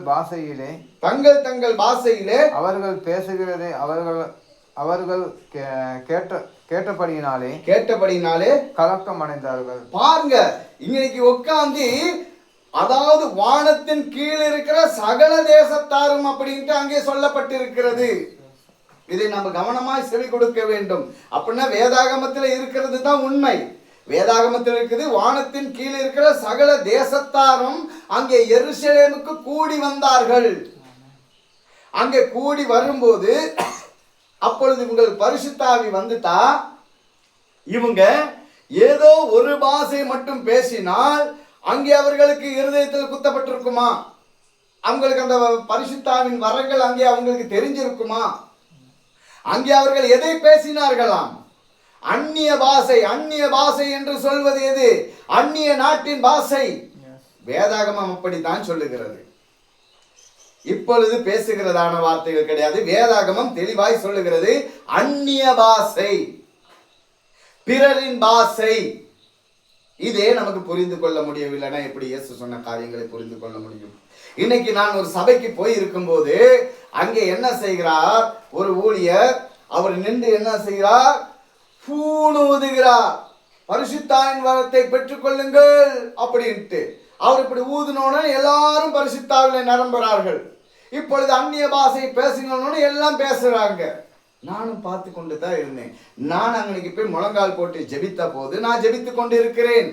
பாஷையிலே அவர்கள் பேசுகிறதை அவர்கள் கேட்டபடியினாலே கலக்கம் அடைந்தார்கள். பாருங்க, இன்னைக்கு உட்கார்ந்து, அதாவது வானத்தின் கீழ் இருக்கிற சகல தேசத்தாரும் அப்படின்ட்டு அங்கே சொல்லப்பட்டிருக்கிறது. இதை நம்ம கவனமாய் செவி கொடுக்க வேண்டும். அப்படின்னா வேதாகமத்தில் இருக்கிறது தான் உண்மை. வேதாகமத்தில் இருக்குது, வானத்தின் கீழ் இருக்கிற சகல தேசத்தாரும் அங்கே எருசலேமுக்கு கூடி வந்தார்கள். அங்கே கூடி வரும்போது அப்பொழுது இவங்க பரிசுத்தாவி வந்துட்டா, இவங்க ஏதோ ஒரு பாஷை மட்டும் பேசினால் அங்கே அவர்களுக்கு இருதயத்தில் குத்தப்பட்டிருக்குமா? அவங்களுக்கு அந்த பரிசுத்தாவின் வரங்கள் அங்கே அவங்களுக்கு தெரிஞ்சிருக்குமா? அங்கே அவர்கள் எதை பேசினார்களாம்? அந்நிய பாஷை என்று சொல்வது எது? அந்நிய நாட்டின் பாஷை. வேதாகமம் அப்படித்தான் சொல்லுகிறது. இப்பொழுது பேசுகிறதான வார்த்தைகள் கிடையாது. வேதாகமம் தெளிவாய் சொல்லுகிறது, அந்நிய பாஷை, பிறரின் பாஷை. இதே நமக்கு புரிந்து கொள்ள முடியவில்லைன்னா எப்படி இயேசு சொன்ன காரியங்களை புரிந்து கொள்ள முடியும்? இன்னைக்கு நான் ஒரு சபைக்கு போய் இருக்கும்போது அங்கே என்ன செய்கிறார், ஒரு ஊழியர் அவர் நின்று என்ன செய்கிறார், பூணு ஊதுகிறார், பரிசுத்தாவின் வரத்தை பெற்றுக் கொள்ளுங்கள் அப்படின்ட்டு. அவர் இப்படி ஊதுனோட எல்லாரும் பரிசுத்தாவிலே நிரம்புகிறார்கள். இப்பொழுது அந்நிய பாஷை பேசுங்கன்னு எல்லாம் பேசுறாங்க. நானும் பார்த்து கொண்டு தான் இருந்தேன். நான் அன்னைக்கு போய் முழங்கால் போட்டு ஜெபித்த போது நான் ஜெபித்து கொண்டு இருக்கிறேன்.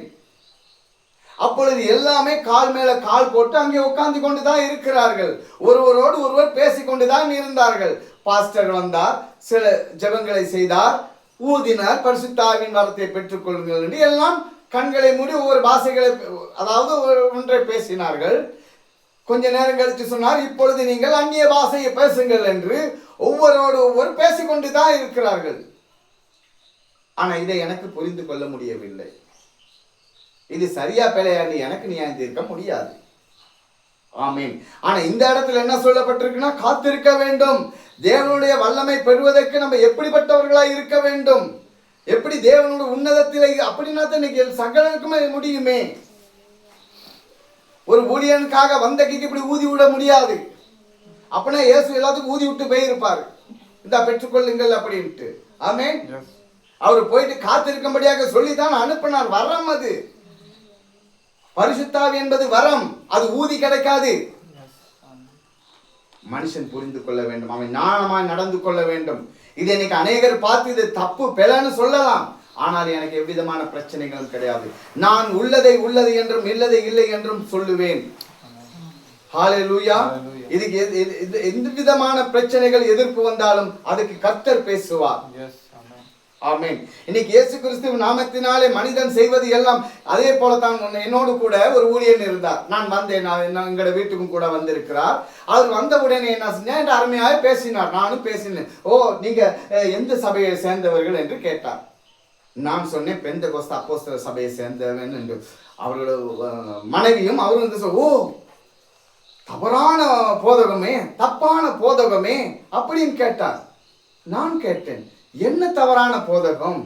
அப்பொழுது எல்லாமே கால் மேல கால் போட்டு அங்கே உட்கார்ந்து கொண்டு தான் இருக்கிறார்கள். ஒருவரோடு ஒருவர் பேசிக்கொண்டு தான் இருந்தார்கள். பாஸ்டர் வந்தார், சில ஜெபங்களை செய்தார், ஊதினார், பரிசுத்த ஆவியின் வரத்தை பெற்றுக் கொள்ளுங்கள் என்று எல்லாம் கண்களை மூடி ஒவ்வொரு பாஷைகளை, அதாவது ஒன்றை பேசினார்கள். கொஞ்ச நேரம் கழித்து சொன்னார், இப்பொழுது நீங்கள் அந்நிய பாஷையை பேசுங்கள் என்று ஒவ்வொருவரோடு ஒவ்வொரு பேசிக்கொண்டு தான் இருக்கிறார்கள். ஆனா இதை எனக்கு புரிந்து கொள்ள முடியவில்லை. இது சரியா பிழையாண்டு எனக்கு நியாயம் தீர்க்க முடியாது. ஆமீன். ஆனா இந்த இடத்துல என்ன சொல்லப்பட்டிருக்குன்னா, காத்திருக்க வேண்டும். தேவனுடைய வல்லமை பெறுவதற்கு நம்ம எப்படிப்பட்டவர்களாய் இருக்க வேண்டும், எப்படி தேவனுடைய உன்னதத்திலே, அப்படின்னா தான் இன்னைக்கு சகலருக்குமே முடியுமே. ஒரு ஊழியனுக்காக வந்தகைக்கு இப்படி ஊதி விட முடியாது. அப்படின்னா இயேசு எல்லாத்துக்கும் ஊதி விட்டு போயிருப்பாரு, இந்த பெற்றுக்கொள்ளுங்கள் அப்படின்ட்டு. ஆமீன். அவர் போயிட்டு காத்திருக்கும்படியாக சொல்லித்தான் அனுப்பினார். வரம் அது, பரிசுத்தாவி என்பது வரம், அது ஊதி கிடைக்காது. மனுஷன் புரிந்து கொள்ள வேண்டும், அவன் ஞானமாய் நடந்து கொள்ள வேண்டும். இது இன்னைக்கு அநேகர் பார்த்து இது தப்பு பிழைன்னு சொல்லலாம். ஆனால் எனக்கு எவ்விதமான பிரச்சனைகளும் கிடையாது. நான் உள்ளதை உள்ளது என்றும் இல்லதை இல்லை என்றும் சொல்லுவேன். ஹல்லேலூயா. இதுக்கு எந்த விதமான பிரச்சனைகள் எதிர்ப்பு வந்தாலும் அதுக்கு கர்த்தர் பேசுவார். ஆமென். இன்னைக்கு இயேசு கிறிஸ்து நாமத்தினாலே மனிதன் செய்வது எல்லாம் அதே போலதான். என்னோடு கூட ஒரு ஊழியன் இருந்தார். நான் வந்தேன், எங்களோட வீட்டுக்கும் கூட வந்திருக்கிறார். அவர் வந்த உடனே என்ன செஞ்சேன், அருமையாக பேசினார். நானும் பேசினேன். ஓ, நீங்க எந்த சபையை சேர்ந்தவர்கள் என்று கேட்டார். நான் சொன்னேன், பெந்தெகோஸ்தே அப்போஸ்தலர் சபையை சேர்ந்தவன் என்று. அவர்களோட மனைவியும் அவரும் வந்து, ஓ, தவறான போதகமே, தப்பான போதகமே அப்படின்னு கேட்டார். நான் கேட்டேன், என்ன தவறான போதகம்,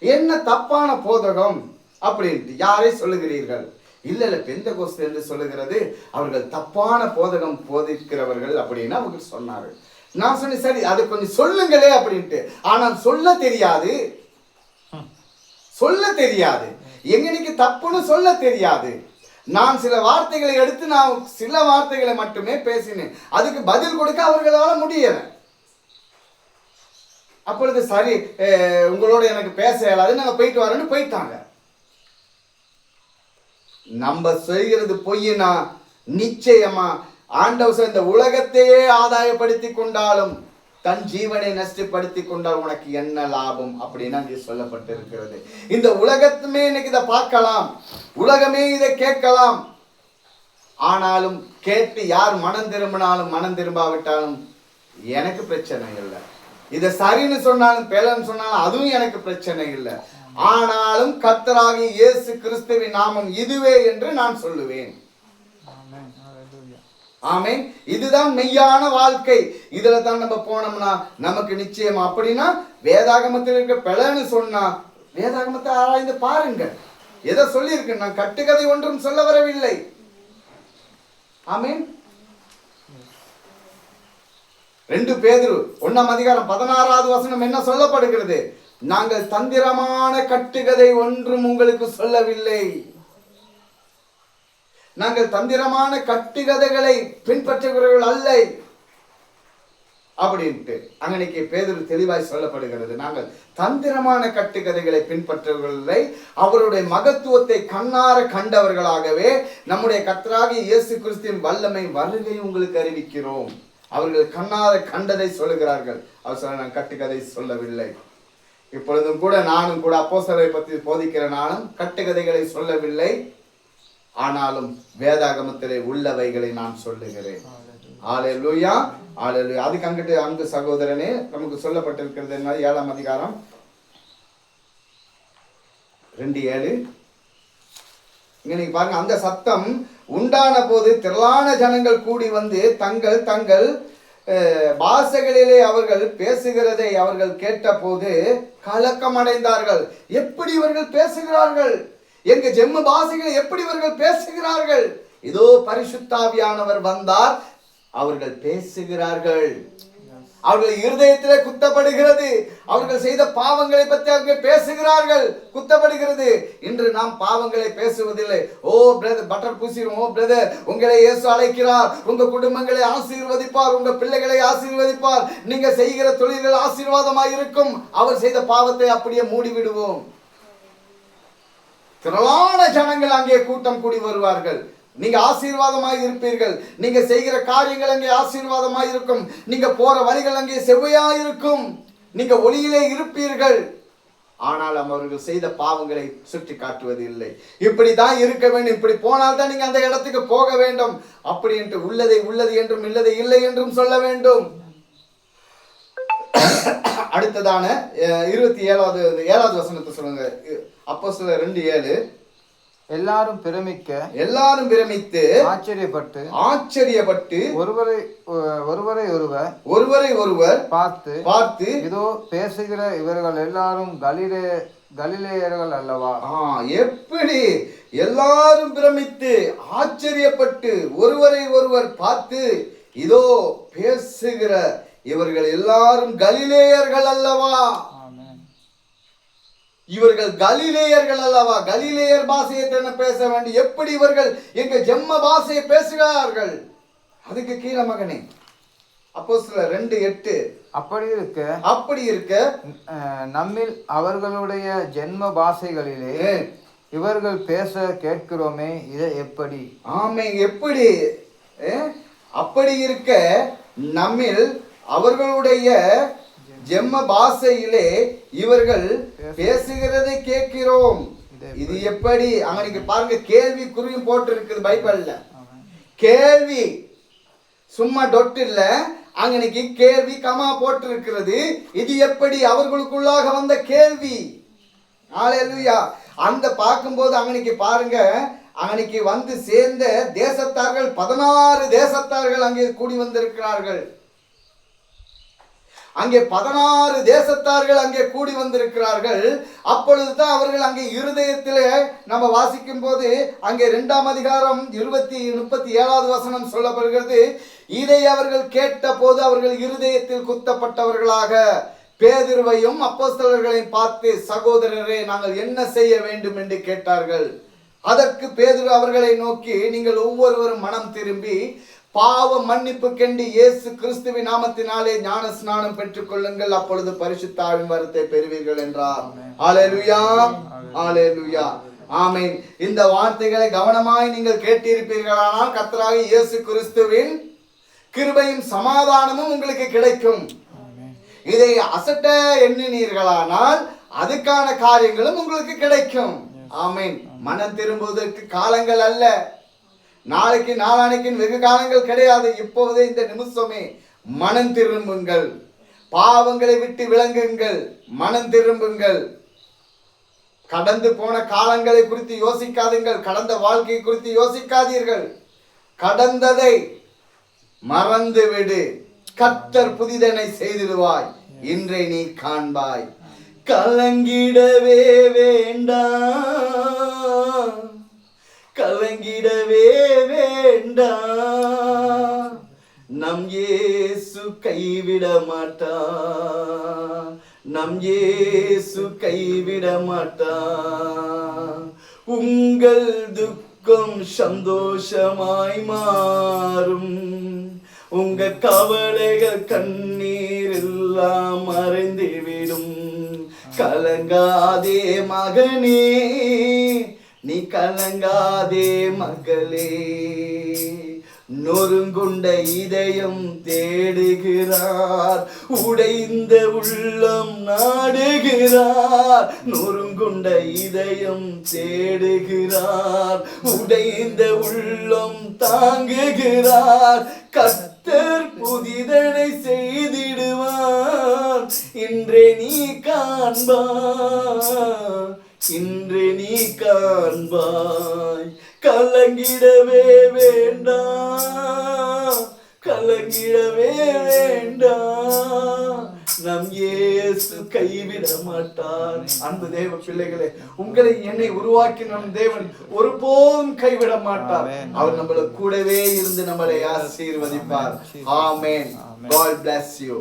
என்ன தப்பான போதகம் அப்படின்ட்டு. யாரை சொல்லுகிறீர்கள்? இல்ல இல்ல, பெந்தெகோஸ்தே என்று சொல்லுகிறது, அவர்கள் தப்பான போதகம் போதிக்கிறவர்கள் அப்படின்னு அவங்க சொன்னார்கள். நான் சொன்னேன், சரி அது கொஞ்சம் சொல்லுங்களே அப்படின்ட்டு. ஆனால் சொல்ல தெரியாது, சொல்ல தெரியாது, எங்களுக்கு தப்புன்னு சொல்ல தெரியாது. நான் சில வார்த்தைகளை எடுத்து நான் சில வார்த்தைகளை மட்டுமே பேசினேன். அதுக்கு பதில் கொடுக்க அவர்களால் முடியல. அப்பொழுது சரி, உங்களோட எனக்கு பேச இயலாது, நாங்க போயிட்டு வரோன்னு போயிட்டாங்க. நம்ம செய்கிறது பொய்னா நிச்சயமா ஆண்டவர் இந்த உலகத்தையே ஆதாயப்படுத்தி கொண்டாலும் தன் ஜீவனை நஷ்டப்படுத்தி கொண்டால் உனக்கு என்ன லாபம் அப்படின்னு அங்கே சொல்லப்பட்டிருக்கிறது. இந்த உலகத்துமே இன்னைக்கு இதை பார்க்கலாம், உலகமே இதை கேட்கலாம். ஆனாலும் கேட்டு யார் மனம் திரும்பினாலும் மனம் திரும்பாவிட்டாலும் எனக்கு பிரச்சனை இல்லை. இதை சரின்னு சொன்னாலும் பிழைன்னு சொன்னாலும் அதுவும் எனக்கு பிரச்சனை இல்லை. ஆனாலும் கர்த்தராகிய இயேசு கிறிஸ்துவின் நாமம் இதுவே என்று நான் சொல்லுவேன். ஆமென். இதுதான் மெய்யான வாழ்க்கை. இதுல தான் நம்ம போனோம்னா நமக்கு நிச்சயம். அப்படின்னா வேதாகமத்தில் இருக்க பிழைன்னு சொன்னா வேதாகமத்தை ஆராய்ந்து பாருங்க, எதை சொல்லி இருக்கு. நான் கட்டுக்கதை ஒன்றும் சொல்ல வரவில்லை. ஆமென். 2 பேதுரு 1:16 என்ன சொல்லப்படுகிறது? நாங்கள் தந்திரமான கட்டுக்கதை ஒன்றும் உங்களுக்கு சொல்லவில்லை. நாங்கள் தந்திரமான கட்டுக்கதைகளை பின்பற்றுகிறவர்கள் அல்ல அப்படின்ட்டு அன்னைக்கு பேதுரு தெளிவாய் சொல்லப்படுகிறது. நாங்கள் தந்திரமான கட்டுக்கதைகளை பின்பற்றுவதில்லை, அவருடைய மகத்துவத்தை கண்ணார கண்டவர்களாகவே நம்முடைய கர்த்தராகிய இயேசு கிறிஸ்துவின் வல்லமை வருகை உங்களுக்கு அறிவிக்கிறோம். அவர்கள் கண்ணார கண்டதை சொல்லுகிறார்கள். அவர் சொல்ல, நான் கட்டுக்கதை சொல்லவில்லை. இப்பொழுதும் கூட நானும் கூட அப்போஸ்தலரை பற்றி போதிக்கிற நானும் கட்டுக்கதைகளை சொல்லவில்லை. ஆனாலும் வேதாகமத்திலே உள்ளவைகளை நான் சொல்லுகிறேன். ஹல்லேலூயா, ஹல்லேலூயா. அதுக்கு அங்கு சகோதரனே நமக்கு சொல்லப்பட்டிருக்கிறது என்ன? 7ஆம் அதிகாரம் 2:7. இங்க நீங்க பாருங்க, அந்த சத்தம் உண்டான போது திரளான ஜனங்கள் கூடி வந்து தங்கள் தங்கள் பாஷைகளிலே அவர்கள் பேசுகிறதை அவர்கள் கேட்ட போது கலக்கம் அடைந்தார்கள். எப்படி இவர்கள் பேசுகிறார்கள், எங்க ஜெம்மு பாஷைகளை எப்படி இவர்கள் பேசுகிறார்கள்? இதோ பரிசுத்த ஆவியானவர் வந்தார், அவர்கள் பேசுகிறார்கள். அவர்கள் இருதயத்திலே குத்தப்படுகிறது. அவர்கள் செய்த பாவங்களை பற்றி அவங்க பேசுகிறார்கள், குத்தப்படுகிறது. இன்று நாம் பாவங்களை பேசுவதில்லை. ஓ பிரதர், பட்டர் பூசிரும். ஓ பிரதர், உங்களை இயேசு அழைக்கிறார். உங்க குடும்பங்களை ஆசீர்வதிப்பார், உங்க பிள்ளைகளை ஆசீர்வதிப்பார், நீங்க செய்கிற தொழில்கள் ஆசீர்வாதமாய் இருக்கும். அவர் செய்த பாவத்தை அப்படியே மூடி விடுவோம். திரளான ஜனங்கள் அங்கே கூட்டம் கூடி வருவார்கள். நீங்க ஆசீர்வாதமாய் இருப்பீர்கள். நீங்க செய்கிற காரியங்கள் அங்கே ஆசீர்வாதமாய் இருக்கும். நீங்க போற வழிகள் அங்கே செவ்வையாய் இருக்கும். நீங்க ஒளியிலே இருப்பீர்கள். ஆனால் அவர்கள் செய்த பாவங்களை சுட்டி காட்டுவது இல்லை. இப்படிதான் இருக்க வேண்டும், இப்படி போனால்தான் நீங்க அந்த இடத்துக்கு போக வேண்டும். அப்படி என்று உள்ளதை உள்ளது என்றும் இல்லதை இல்லை என்றும் சொல்ல வேண்டும். அடுத்ததான 27வது வசனத்தை சொல்லுங்க. அப்போஸ்தலர் 2:7. எல்லாரும் பிரமித்து ஆச்சரியப்பட்டு ஒருவரை ஒருவர் பார்த்து இதோ பேசுகிற இவர்கள் எல்லாரும் கலிலேயர்கள் அல்லவா? எப்படி எல்லாரும் பிரமித்து ஆச்சரியப்பட்டு ஒருவரை ஒருவர் பார்த்து இதோ பேசுகிற இவர்கள் எல்லாரும் கலிலேயர்கள் அல்லவா? இவர்கள் கலிலேயர்கள் அல்லவா? கலிலேயர் பாஷையை தானே பேச வேண்டும். எப்படி இவர்கள் எங்க ஜெம்ம பாஷையை பேசுகிறார்கள்? அதுக்கு கீழே மகனே அப்போஸ்தலர் 2:8. அப்படி இருக்க நம்மில் அவர்களுடைய ஜென்ம பாஷைகளிலே இவர்கள் பேச கேட்கிறோமே, இதை எப்படி? ஆமே, எப்படி? அப்படி இருக்க நம்மில் அவர்களுடைய ஜெம்ம பாஷையிலே இவர்கள் பேசுகிறதை கேட்கிறோம், இது எப்படி? அங்க நீங்க பாருங்க, கேள்வி குறியும் போட்டு இருக்குது பைபிள்ல. கேள்வி சும்மா டொட் இல்ல, அங்கனைக்கு கேள்வி கமா போட்டு இருக்கிறது. இது எப்படி? அவர்களுக்குள்ளாக வந்த கேள்வி. ஹல்லேலூயா. அந்த பார்க்கும்போது அங்கனைக்கு பாருங்க, அங்கனைக்கு வந்து சேர்ந்த தேசத்தார்கள் 16 தேசத்தார்கள் அங்கே கூடி வந்திருக்கிறார்கள். அங்கே 16 தேசத்தார்கள் அங்கே கூடி வந்திருக்கிறார்கள். அப்பொழுதுதான் அவர்கள் அங்கே இருதயத்திலே நம்ம வாசிக்கும் போது அங்கே 2ஆம் அதிகாரம் 37வது வசனம் சொல்லப்படுகிறது. இதை அவர்கள் கேட்ட போது அவர்கள் இருதயத்தில் குத்தப்பட்டவர்களாக பேதுருவையும் அப்போஸ்தலர்களையும் பார்த்து, சகோதரரே, நாங்கள் என்ன செய்ய வேண்டும் என்று கேட்டார்கள். அதற்கு பேதுரு அவர்களை நோக்கி, நீங்கள் ஒவ்வொருவரும் மனம் திரும்பி பாவ மன்னிப்பு கண்டு இயேசு கிறிஸ்துவின் நாமத்தினாலே ஞான ஸ்நானம் பெற்றுக் கொள்ளுங்கள், அப்பொழுது பரிசுத்த ஆவியின் வரத்தை பெறுவீர்கள் என்றார். ஹல்லேலூயா, ஹல்லேலூயா, ஆமென். இந்த வார்த்தைகளை கவனமாய் நீங்கள் கேட்டிருப்பீர்களானால் கர்த்தராகிய இயேசு கிறிஸ்துவின் கிருபையும் சமாதானமும் உங்களுக்கு கிடைக்கும். இதை அசட்ட எண்ணினீர்களானால் அதுக்கான காரியங்களும் உங்களுக்கு கிடைக்கும். ஆமென். மனம் திரும்புவதற்கு காலங்கள் அல்ல, நாளைக்கு நாளானைக்கு வெகு காலங்கள் கிடையாது. இப்போதே இந்த நிமிஷமே மனம் திரும்புங்கள், பாவங்களை விட்டு விலகுங்கள், மனம் திரும்புங்கள். கடந்து போன காலங்களை குறித்து யோசிக்காதீர்கள், கடந்த வாழ்க்கை குறித்து யோசிக்காதீர்கள். கடந்ததை மறந்து விடு, கர்த்தர் புதிதனை செய்திடுவாய், இன்றை நீ காண்பாய். கலங்கிடவே வேண்டாம், கலங்கிடவே வேண்டாம், நம் இயேசு கைவிட மாட்டார், நம் இயேசு கைவிட மாட்டார். உங்கள் துக்கம் சந்தோஷமாய் மாறும், உங்க கவலைகள் கண்ணீர் எல்லாம் மறைந்துவிடும். கலங்காதே மகனே, நீ கலங்காதே மகளே, நொறுங்குண்ட இதயம் தேடுகிறார், உடைந்த உள்ளம் நாடுகிறார். நொறுங்குண்ட இதயம் தேடுகிறார், உடைந்த உள்ளம் தாங்குகிறார். கர்த்தர் புதிதனை செய்திடுவார், இன்றே நீ காண்பாய், இன்று நீ காண்பாய். கலங்கிடவே வேண்டாம், கலங்கிடவே வேண்டாம், நம் இயேசு கைவிட மாட்டார். அன்பு தேவ பிள்ளைகளே, உங்களை என்னை உருவாக்கி நம் தேவன் ஒருபோதும் கைவிட மாட்டார். அவர் நம்மள கூடவே இருந்து நம்மளை ஆசீர்வதிப்பார். ஆமென். God bless you.